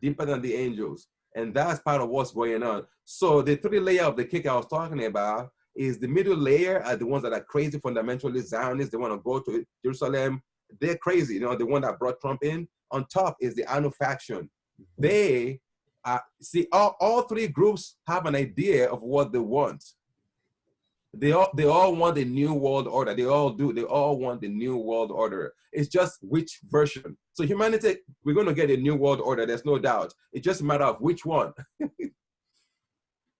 deeper than the angels. And that's part of what's going on. So the 3 layer of the cake I was talking about is the middle layer are the ones that are crazy fundamentalist Zionists. They want to go to Jerusalem. They're crazy. The one that brought Trump in. On top is the Anu faction. They see all 3 groups have an idea of what they want. They all want a new world order. They all do. They all want the new world order. It's just which version. So humanity, we're going to get a new world order. There's no doubt. It's just a matter of which one.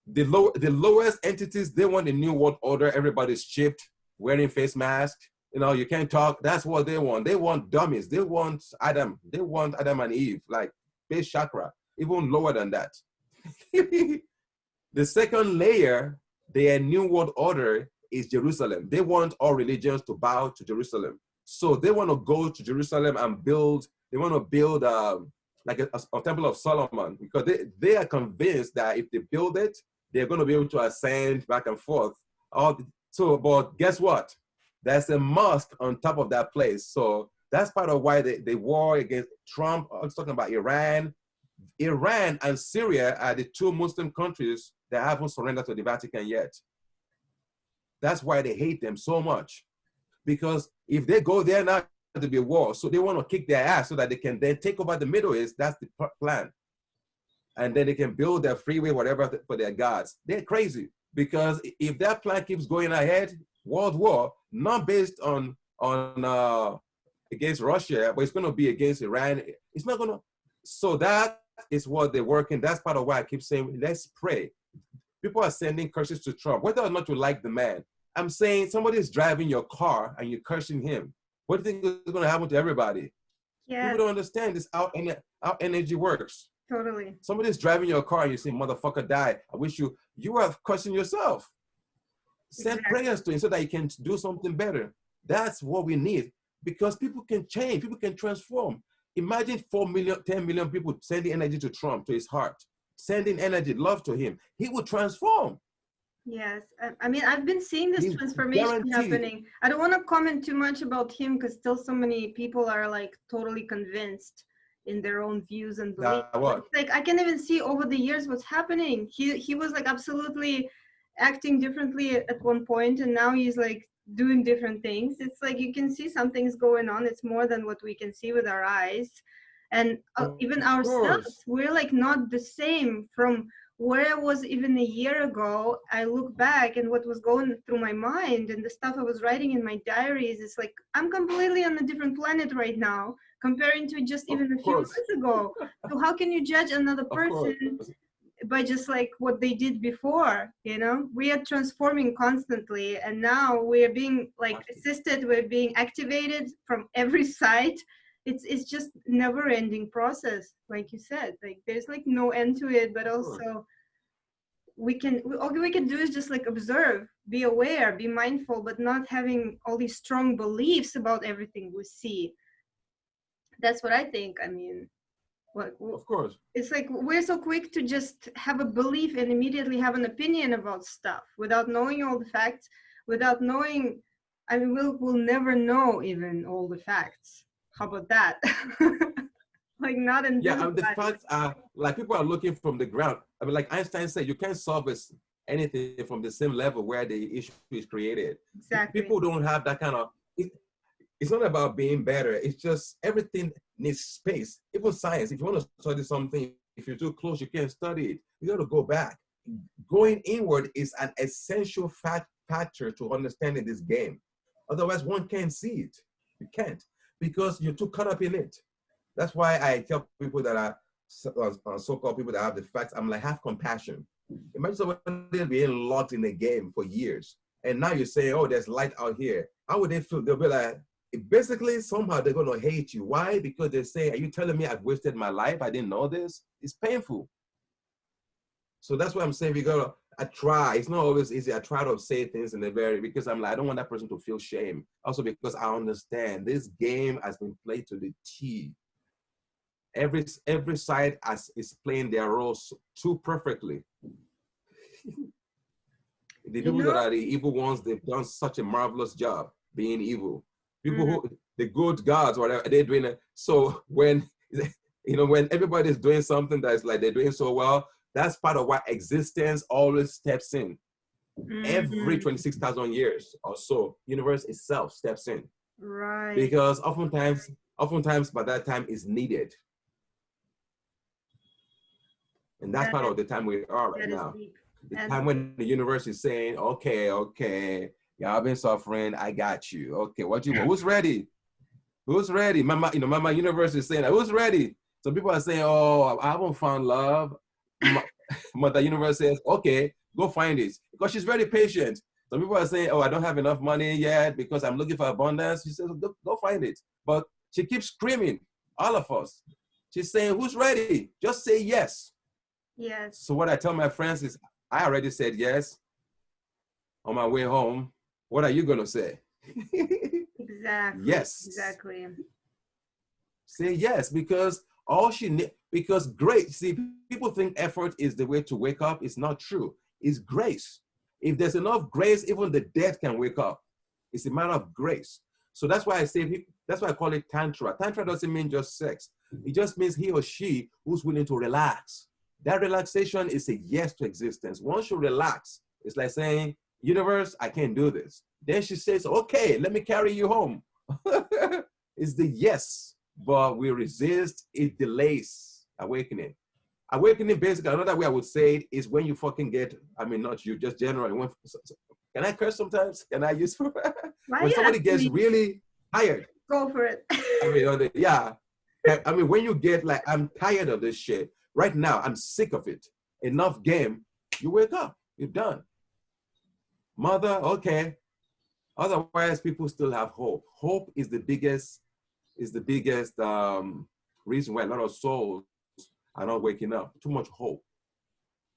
The lowest entities, they want a new world order. Everybody's chipped, wearing face masks. You can't talk. That's what they want. They want dummies. They want Adam. They want Adam and Eve, like base chakra, even lower than that. The second layer, their new world order is Jerusalem. They want all religions to bow to Jerusalem. So they want to go to Jerusalem and build, they want to build like a temple of Solomon, because they are convinced that if they build it, they're going to be able to ascend back and forth. But guess what? There's a mosque on top of that place. So that's part of why they war against Trump. I was talking about Iran. Iran and Syria are the 2 Muslim countries that haven't surrendered to the Vatican yet. That's why they hate them so much. Because if they go there now, to be war, so they want to kick their ass so that they can then take over the Middle East. That's the plan. And then they can build their freeway, whatever, for their gods. They're crazy. Because if that plan keeps going ahead, world war, not based on against Russia, but it's going to be against Iran. It's not going to. So that is what they're working. That's part of why I keep saying, let's pray. People are sending curses to Trump, whether or not you like the man. I'm saying somebody's driving your car and you're cursing him. What do you think is going to happen to everybody? Yeah. People don't understand this, how energy works. Totally. Somebody's driving your car and you say, motherfucker, die. I wish you are cursing yourself. Send prayers to him so that he can do something better. That's what we need, because people can change, people can transform. Imagine 4 million, 10 million people sending energy to Trump, to his heart, sending energy, love to him. He would transform. Yes. I mean, I've been seeing this transformation happening. I don't want to comment too much about him because still so many people are like totally convinced in their own views and beliefs. Like I can even see over the years what's happening. He was like absolutely acting differently at one point, and now he's like doing different things. It's like you can see something's going on. It's more than what we can see with our eyes. And even ourselves, we're like not the same from where I was even a year ago. I look back and what was going through my mind and the stuff I was writing in my diaries, it's like I'm completely on a different planet right now comparing to just Of even a few course, months ago. So how can you judge another of course. person by just like what they did before? You know, we are transforming constantly, and now we are being like assisted, we're being activated from every side. It's just never ending process, like you said. Like there's like no end to it, but Sure. also all we can do is just like observe, be aware, be mindful, but not having all these strong beliefs about everything we see. That's what I think. I mean, what Of course. it's like we're so quick to just have a belief and immediately have an opinion about stuff without knowing all the facts, without knowing. I mean, we'll never know even all the facts. How about that? Like not in Yeah, this the body. facts are like people are looking from the ground. I mean, like Einstein said, you can't solve anything from the same level where the issue is created. Exactly. People don't have that kind of. It's not about being better. It's just everything needs space. Even science, if you want to study something, if you're too close, you can't study it. You got to go back. Going inward is an essential factor to understanding this game. Otherwise, one can't see it. You can't because you're too caught up in it. That's why I tell people that are so-called people that have the facts, I'm like, have compassion. Imagine somebody being locked in a game for years. And now you say, oh, there's light out here. How would they feel? They'll be like, basically, somehow they're going to hate you. Why? Because they say, are you telling me I've wasted my life? I didn't know this? It's painful. So that's why I'm saying I try. It's not always easy. I try to say things in a because I'm like, I don't want that person to feel shame. Also because I understand this game has been played to the T. Every side is playing their roles too perfectly. The You people that know, are the evil ones, they've done such a marvelous job being evil. People mhm. who the good gods, whatever they're doing it. So when when everybody's doing something that's like they're doing so well, that's part of why existence always steps in. Every Mhm. 26,000 years or so, universe itself steps in Right. because oftentimes by that time is needed. And that's That part is of the time we are right that is now. deep. The And time when the universe is saying, okay, y'all been suffering, I got you. Okay, what you want? Who's ready? Who's ready? Mama, Mama Universe is saying, who's ready? Some people are saying, oh, I haven't found love. Mother Universe says, okay, go find it. Because she's very patient. Some people are saying, oh, I don't have enough money yet because I'm looking for abundance. She says, go find it. But she keeps screaming, all of us. She's saying, who's ready? Just say yes. yes, So what I tell my friends is, I already said yes on my way home. What are you going to say? exactly, Yes. exactly. Say yes, because all she need, because grace, see, people think effort is the way to wake up. It's not true. It's grace. If there's enough grace, even the dead can wake up. It's a matter of grace. So that's why I say, that's why I call it tantra. Tantra doesn't mean just sex. It just means he or she who's willing to relax. That relaxation is a yes to existence. Once you relax, it's like saying, universe, I can't do this. Then she says, okay, let me carry you home. It's the yes, but we resist, it delays awakening. Awakening, basically, another way I would say it is when you fucking get, I mean, not you, just generally. Can I curse sometimes? Can I use Why when you somebody asking gets me? really tired? Go for it. I mean, yeah. I mean, when you get like, I'm tired of this shit. Right now, I'm sick of it. Enough game. You wake up. You're done. Mother, okay. Otherwise, people still have hope. Hope is the biggest reason why a lot of souls are not waking up. Too much hope.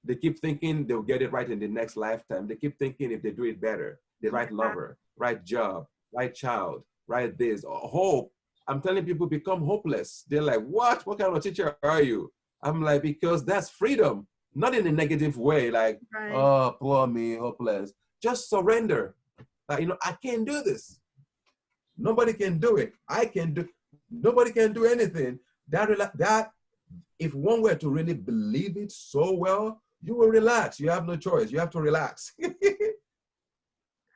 They keep thinking they'll get it right in the next lifetime. They keep thinking if they do it better, the right Yeah. lover, right job, right child, right this. Hope. I'm telling people become hopeless. They're like, what? What kind of teacher are you? I'm like, because that's freedom. Not in a negative way, like, Right. oh, poor me, hopeless. Just surrender. Like, I can't do this. Nobody can do it. Nobody can do anything. That if one were to really believe it so well, you will relax. You have no choice. You have to relax.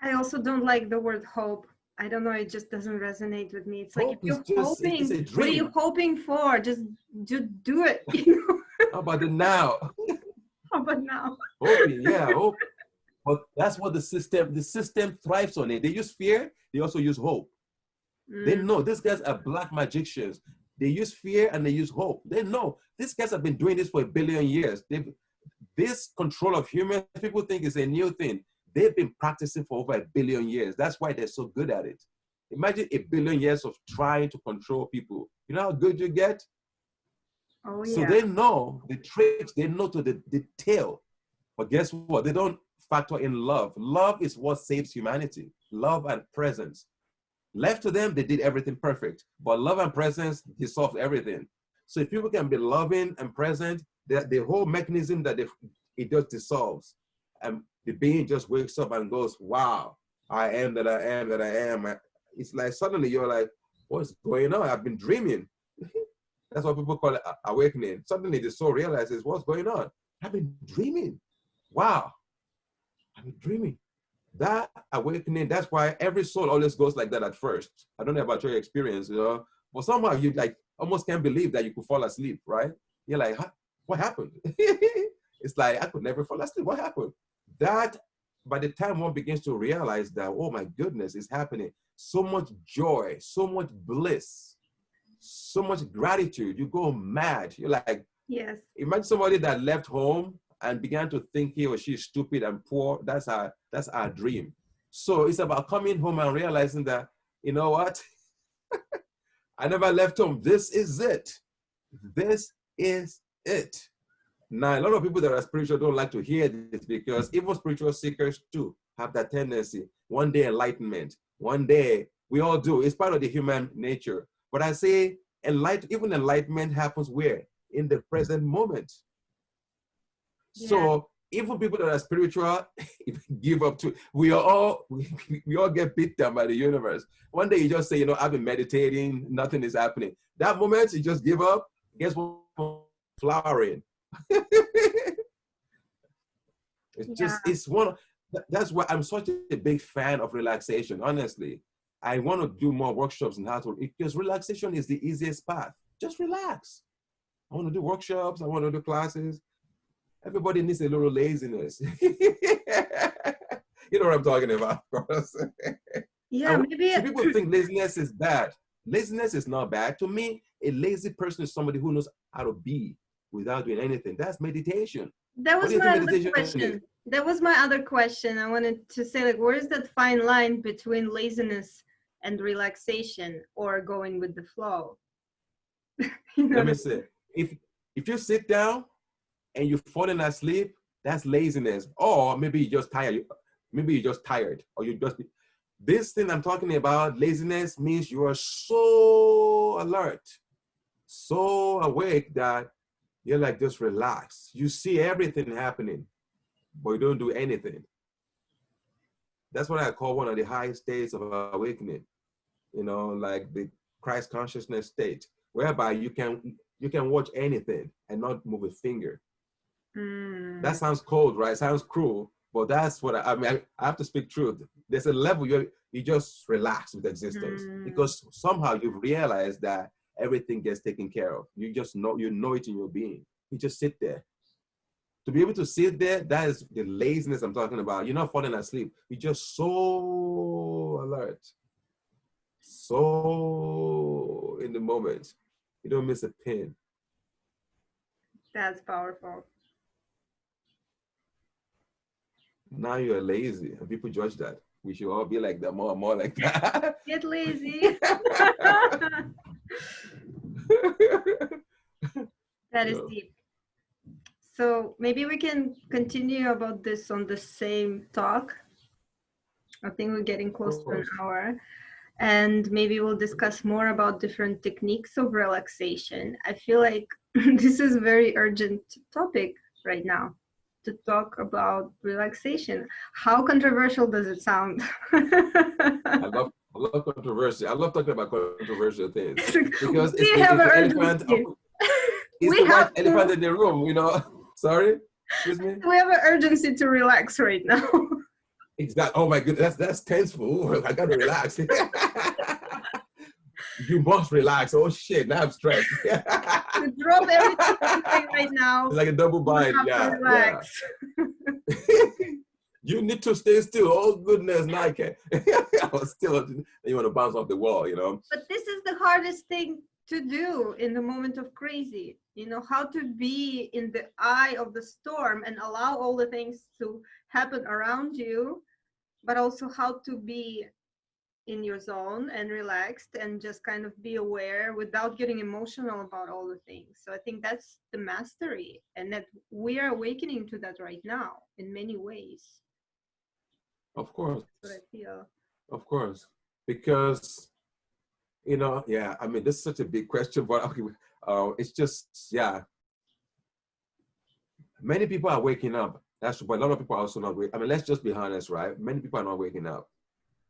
I also don't like the word hope. I don't know, it just doesn't resonate with me. It's like if Hope is you're just, it's hoping, a what are you dream. hoping for? Just do it. How about the now? How but now. Hoping, yeah, hope. But that's what the system thrives on it. They use fear, they also use hope. They Mm. know these guys are black magicians. They use fear and they use hope. They know these guys have been doing this for 1 billion years. This control of humans, people think is a new thing. They've been practicing for over 1 billion years. That's why they're so good at it. Imagine 1 billion years of trying to control people. You know how good you get? Oh So yeah. they know the tricks, they know to the detail. But guess what? They don't factor in love. Love is what saves humanity. Love and presence. Left to them, they did everything perfect. But love and presence dissolved everything. So if people can be loving and present, the whole mechanism that it just dissolves. And the being just wakes up and goes, wow, I am that I am that I am. It's like suddenly you're like, what's going on? I've been dreaming. That's what people call it awakening. Suddenly the soul realizes what's going on. I've been dreaming. Wow, I've been dreaming. That awakening, that's why every soul always goes like that at first. I don't know about your experience, but somehow you like almost can't believe that you could fall asleep, right? You're like, huh? What happened? It's like, I could never fall asleep. What happened? That, by the time one begins to realize that, oh my goodness, it's happening. So much joy, so much bliss, so much gratitude. You go mad. You're like, Yes. imagine somebody that left home and began to think he or she is stupid and poor. That's our dream. So it's about coming home and realizing that, you know what? I never left home. This is it. This is it. Now, a lot of people that are spiritual don't like to hear this because even spiritual seekers too have that tendency. One day enlightenment. One day, we all do. It's part of the human nature. But I say even enlightenment happens where? In the present moment. Yeah. So even people that are spiritual give up to, we all get beat down by the universe. One day you just say, I've been meditating, nothing is happening. That moment you just give up, guess what? Flowering. That's why I'm such a big fan of relaxation, honestly. I want to do more workshops on how to, because relaxation is the easiest path. Just relax. I want to do workshops, I want to do classes. Everybody needs a little laziness. You know what I'm talking about, of course. Yeah, maybe. So people think laziness is bad. Laziness is not bad. To me, a lazy person is somebody who knows how to be without doing anything. That's meditation. That What was do you my think other meditation question. is? That was my other question. I wanted to say, like, where is that fine line between laziness and relaxation or going with the flow? Let me say, if you sit down and you're falling asleep, that's laziness. Or maybe you're just tired. Maybe you're just tired, or you just. This thing I'm talking about, laziness, means you are so alert, so awake that you're like, just relax. You see everything happening, but you don't do anything. That's what I call one of the highest states of awakening. Like the Christ consciousness state, whereby you can watch anything and not move a finger. That sounds cold, right? Sounds cruel, but that's what I mean. I have to speak truth. There's a level you just relax with existence because somehow you've realized that everything gets taken care of. You just know, it in your being. You just sit there. To be able to sit there, that is the laziness I'm talking about. You're not falling asleep. You're just so alert, so in the moment. You don't miss a pin. That's powerful. Now you're lazy, and people judge that. We should all be like that, more and more like that. Get lazy. That is deep. So maybe we can continue about this on the same talk. I think we're getting close to an hour. And maybe we'll discuss more about different techniques of relaxation. I feel like this is a very urgent topic right now, to talk about relaxation. How controversial does it sound? I love controversy. I love talking about controversial things because it's the elephant. It's the white elephant in the room. Sorry, excuse me. We have an urgency to relax right now. Exactly. Oh my goodness, that's tenseful. I gotta relax. You must relax. Oh shit, now I'm stressed. It's drop everything you're doing right now. It's like a double You bind. have to Yeah, yeah. relax. You need to stay still. Oh goodness, now I can't. I was still. You want to bounce off the wall, you know. But this is the hardest thing to do in the moment of crazy. You know, how to be in the eye of the storm and allow all the things to happen around you, but also how to be in your zone and relaxed and just kind of be aware without getting emotional about all the things. So I think that's the mastery, and that we are awakening to that right now in many ways. Of course, That's what I feel. of course, because you know, yeah. I mean, this is such a big question, but okay, it's just, yeah. Many people are waking up. That's, but a lot of people are also not waking. I mean, let's just be honest, right? Many people are not waking up.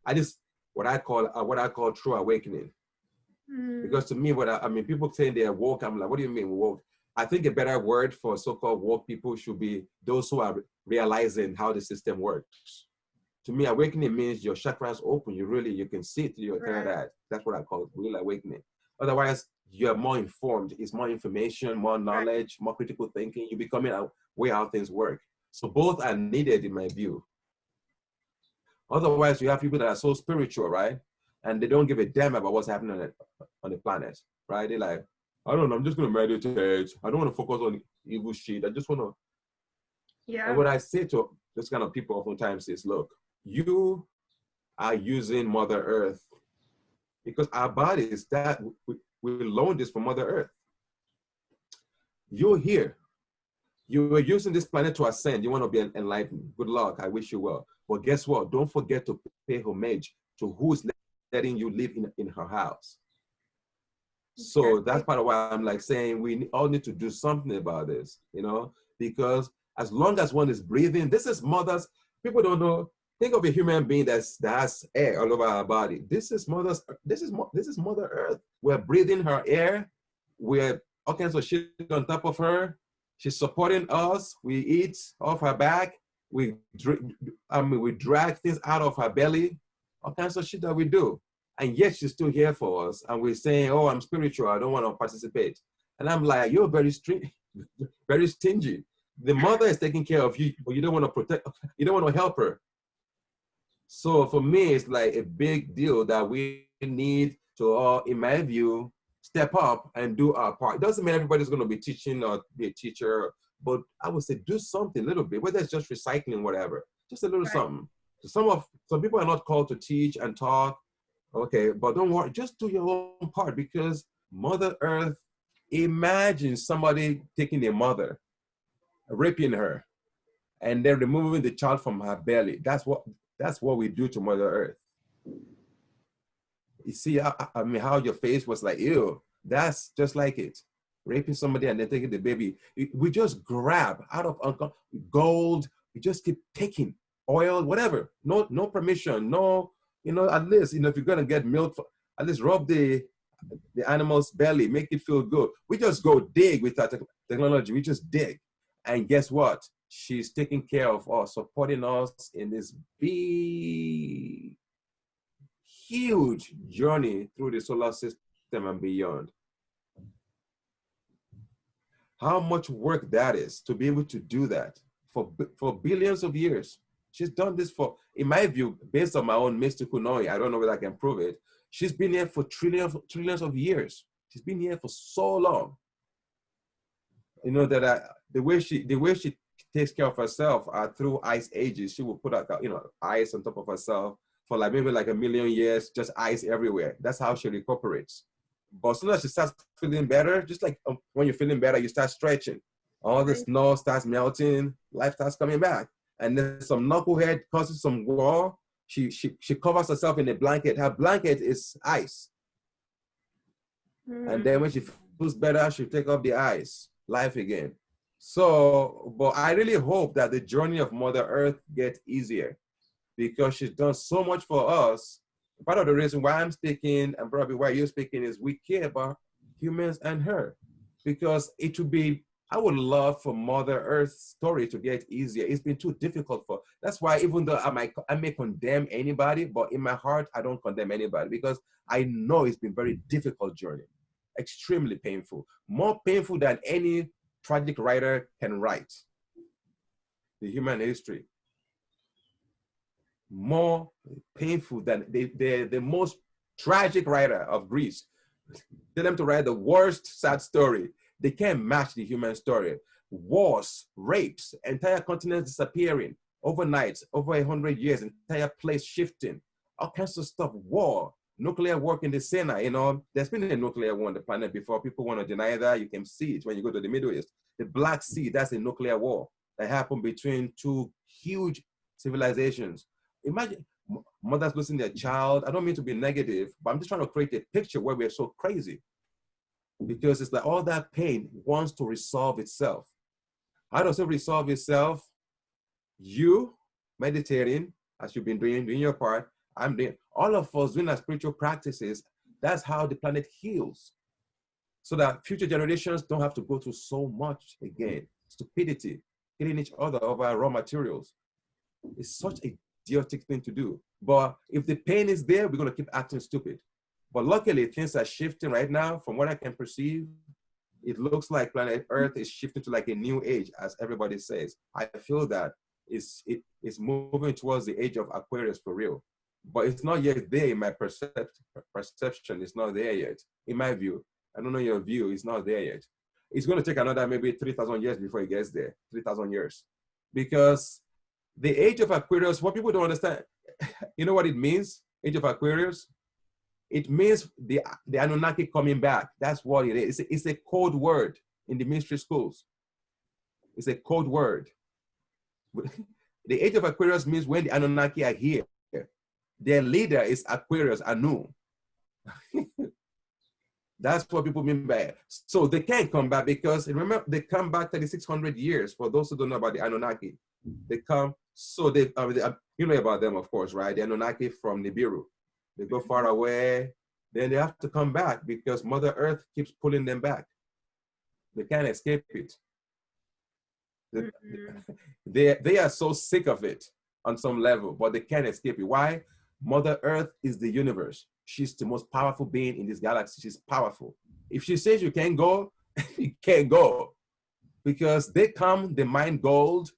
I just what I call true awakening. Because to me, I mean, people saying they are woke. I'm like, what do you mean woke? I think a better word for so-called woke people should be those who are realizing how the system works. To me, awakening means your chakras open. You can see it. You're Right. that. That's what I call real awakening. Otherwise, you're more informed. It's more information, more knowledge, more critical thinking. You're becoming aware how things work. So both are needed in my view. Otherwise, you have people that are so spiritual, right? And they don't give a damn about what's happening on the planet, right? They're like, I don't know, I'm just going to meditate. I don't want to focus on evil shit. I just want to. Yeah. And what I say to this kind of people oftentimes is, look, you are using Mother Earth because our bodies, that we learned this from Mother Earth. You're here. You are using this planet to ascend. You want to be enlightened. Good luck. I wish you well. But guess what? Don't forget to pay homage to who's letting you live in her house. So that's part of why I'm like saying we all need to do something about this, you know, because as long as one is breathing, this is mother's, people don't know. Think of a human being that has air all over our body. This is Mother Earth. We're breathing her air. We're all kinds of shit on top of her. She's supporting us. We eat off her back. We drag things out of her belly. All kinds of shit that we do. And yet she's still here for us. And we're saying, oh, I'm spiritual. I don't want to participate. And I'm like, you're very stingy. The mother is taking care of you, but you don't want to protect, you don't want to help her. So for me, it's like a big deal that we need to all, in my view, step up and do our part. It doesn't mean everybody's going to be teaching or be a teacher, but I would say do something a little bit, whether it's just recycling, whatever, just a little something. So some people are not called to teach and talk, okay, but don't worry, just do your own part, because Mother Earth, imagine somebody taking a mother, raping her, and then removing the child from her belly. That's what we do to Mother Earth. You see, I mean, how your face was like, ew, that's just like it. Raping somebody and then taking the baby. We just grab out of gold. We just keep taking oil, whatever. No permission. No, at least, if you're gonna get milk, at least rub the animal's belly, make it feel good. We just go dig with that technology. We just dig, and guess what? She's taking care of us, supporting us in this big, huge journey through the solar system and beyond. How much work that is to be able to do that for billions of years. She's done this for, in my view, based on my own mystical knowing, I don't know whether I can prove it. She's been here for trillions of years. She's been here for so long. That the way she takes care of herself through ice ages. She will put ice on top of herself for maybe like 1 million years, just ice everywhere. That's how she recuperates. But as soon as she starts feeling better, just like when you're feeling better, you start stretching. All the snow starts melting, life starts coming back. And then some knucklehead causes some war. She covers herself in a blanket. Her blanket is ice. And then when she feels better, she'll take off the ice, life again. So, but I really hope that the journey of Mother Earth gets easier, because she's done so much for us. Part of the reason why I'm speaking, and probably why you're speaking, is we care about humans and her. Because I would love for Mother Earth's story to get easier. It's been too difficult that's why, even though I may condemn anybody, but in my heart, I don't condemn anybody, because I know it's been a very difficult journey. extremely painful, more painful than any tragic writer can write. The human history, more painful than the most tragic writer of Greece. Tell them to write the worst sad story. They can't match the human story. Wars, rapes, entire continents disappearing overnight, over 100 years, entire place shifting, all kinds of stuff. War, nuclear war in the Sinai, you know, there's been a nuclear war on the planet before. People want to deny that. You can see it when you go to the Middle East. The Black Sea, that's a nuclear war that happened between two huge civilizations. Imagine mothers losing their child. I don't mean to be negative, but I'm just trying to create a picture where we're so crazy, because it's like all that pain wants to resolve itself. How does it resolve itself? You meditating, as you've been doing your part. I'm doing, all of us doing our spiritual practices. That's how the planet heals, so that future generations don't have to go through so much again. Stupidity, killing each other over raw materials. It's such a idiotic thing to do. But if the pain is there, we're going to keep acting stupid. But luckily, things are shifting right now. From what I can perceive, it looks like planet Earth is shifting to like a new age, as everybody says. I feel that it's moving towards the age of Aquarius for real. But it's not yet there in my perception. It's not there yet, in my view. I don't know your view. It's not there yet. It's going to take another maybe 3,000 years before it gets there. 3,000 years. Because the age of Aquarius, what people don't understand, you know what it means? Age of Aquarius? It means the Anunnaki coming back. That's what it is. It's a code word in the mystery schools. It's a code word. The age of Aquarius means when the Anunnaki are here. Their leader is Aquarius, Anu. That's what people mean by it. So they can't come back because, remember, they come back 3,600 years. For those who don't know about the Anunnaki, they come, so you know about them, of course, right? The Anunnaki from Nibiru. They go far away, then they have to come back because Mother Earth keeps pulling them back. They can't escape it. They are so sick of it on some level, but they can't escape it. Why? Mother Earth is the universe. She's the most powerful being in this galaxy. She's powerful. If she says you can't go, you can't go. Because they come, they mine gold,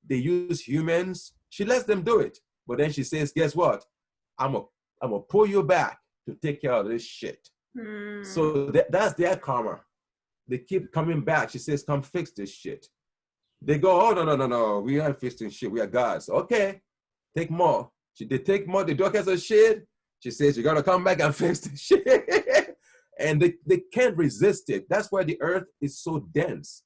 they use humans. She lets them do it. But then she says, guess what? I'm gonna pull you back to take care of this shit. So that's their karma. They keep coming back. She says, come fix this shit. They go, oh, no. We aren't fixing shit. We are gods. Okay, take more. They take more. The daughters of shit. She says, you got to come back and fix this shit. And they can't resist it. That's why the earth is so dense.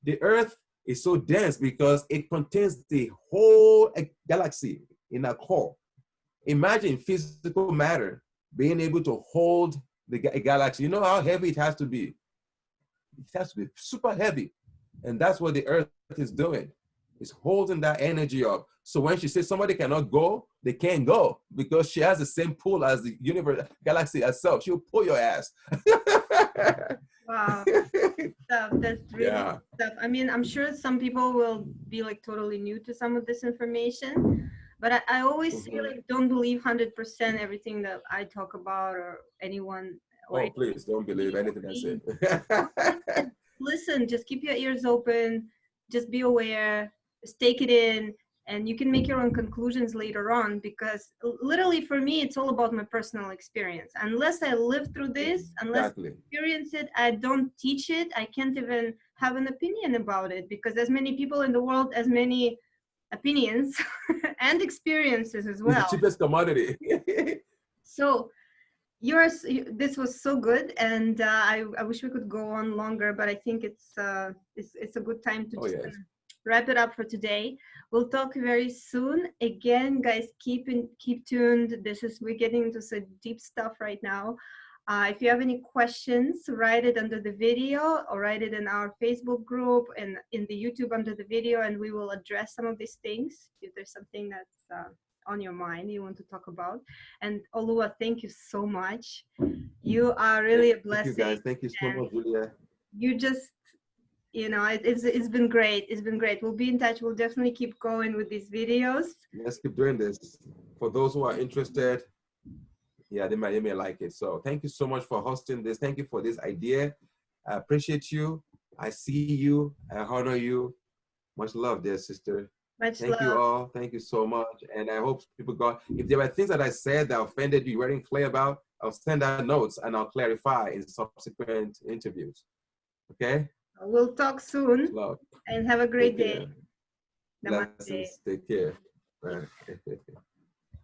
The earth is so dense because it contains the whole galaxy in a core. Imagine physical matter being able to hold the galaxy. You know how heavy it has to be? It has to be super heavy. And that's what the earth is doing. It's holding that energy up. So when she says somebody cannot go, they can't go because she has the same pull as the universe, galaxy itself. She'll pull your ass. Wow. That's really good stuff. I mean, I'm sure some people will be like totally new to some of this information, but I always say like, don't believe 100% everything that I talk about or anyone. Or please don't believe anything I say. Listen, just keep your ears open, just be aware, just take it in, and you can make your own conclusions later on, because literally for me, it's all about my personal experience. Unless I live through this, unless I experience it, I don't teach it, I can't even have an opinion about it, because as many people in the world, as many opinions and experiences as well. It's the cheapest commodity. So this was so good, and I wish we could go on longer, but I think it's a good time to just wrap it up for today. We'll talk very soon. Again, guys, keep tuned. We're getting into some deep stuff right now. If you have any questions, write it under the video or write it in our Facebook group and in the YouTube under the video, and we will address some of these things if there's something that's on your mind you want to talk about. And Oluwa, thank you so much. You are really a blessing. Thank you guys. Thank you so much, Julia. You just, it's been great. It's been great. We'll be in touch. We'll definitely keep going with these videos. Let's keep doing this. For those who are interested, Yeah, they may like it. So thank you so much for hosting this. Thank you for this idea. I appreciate you. I see you. I honor you. Much love, dear sister. Much Thank you love. all. Thank you so much. And I hope people got, if there were things that I said that offended you weren't clear about, I'll send out notes and I'll clarify in subsequent interviews. Okay? We'll talk Much soon love. and have a great Take day. care. Namaste. Blessings. Take care. Bye.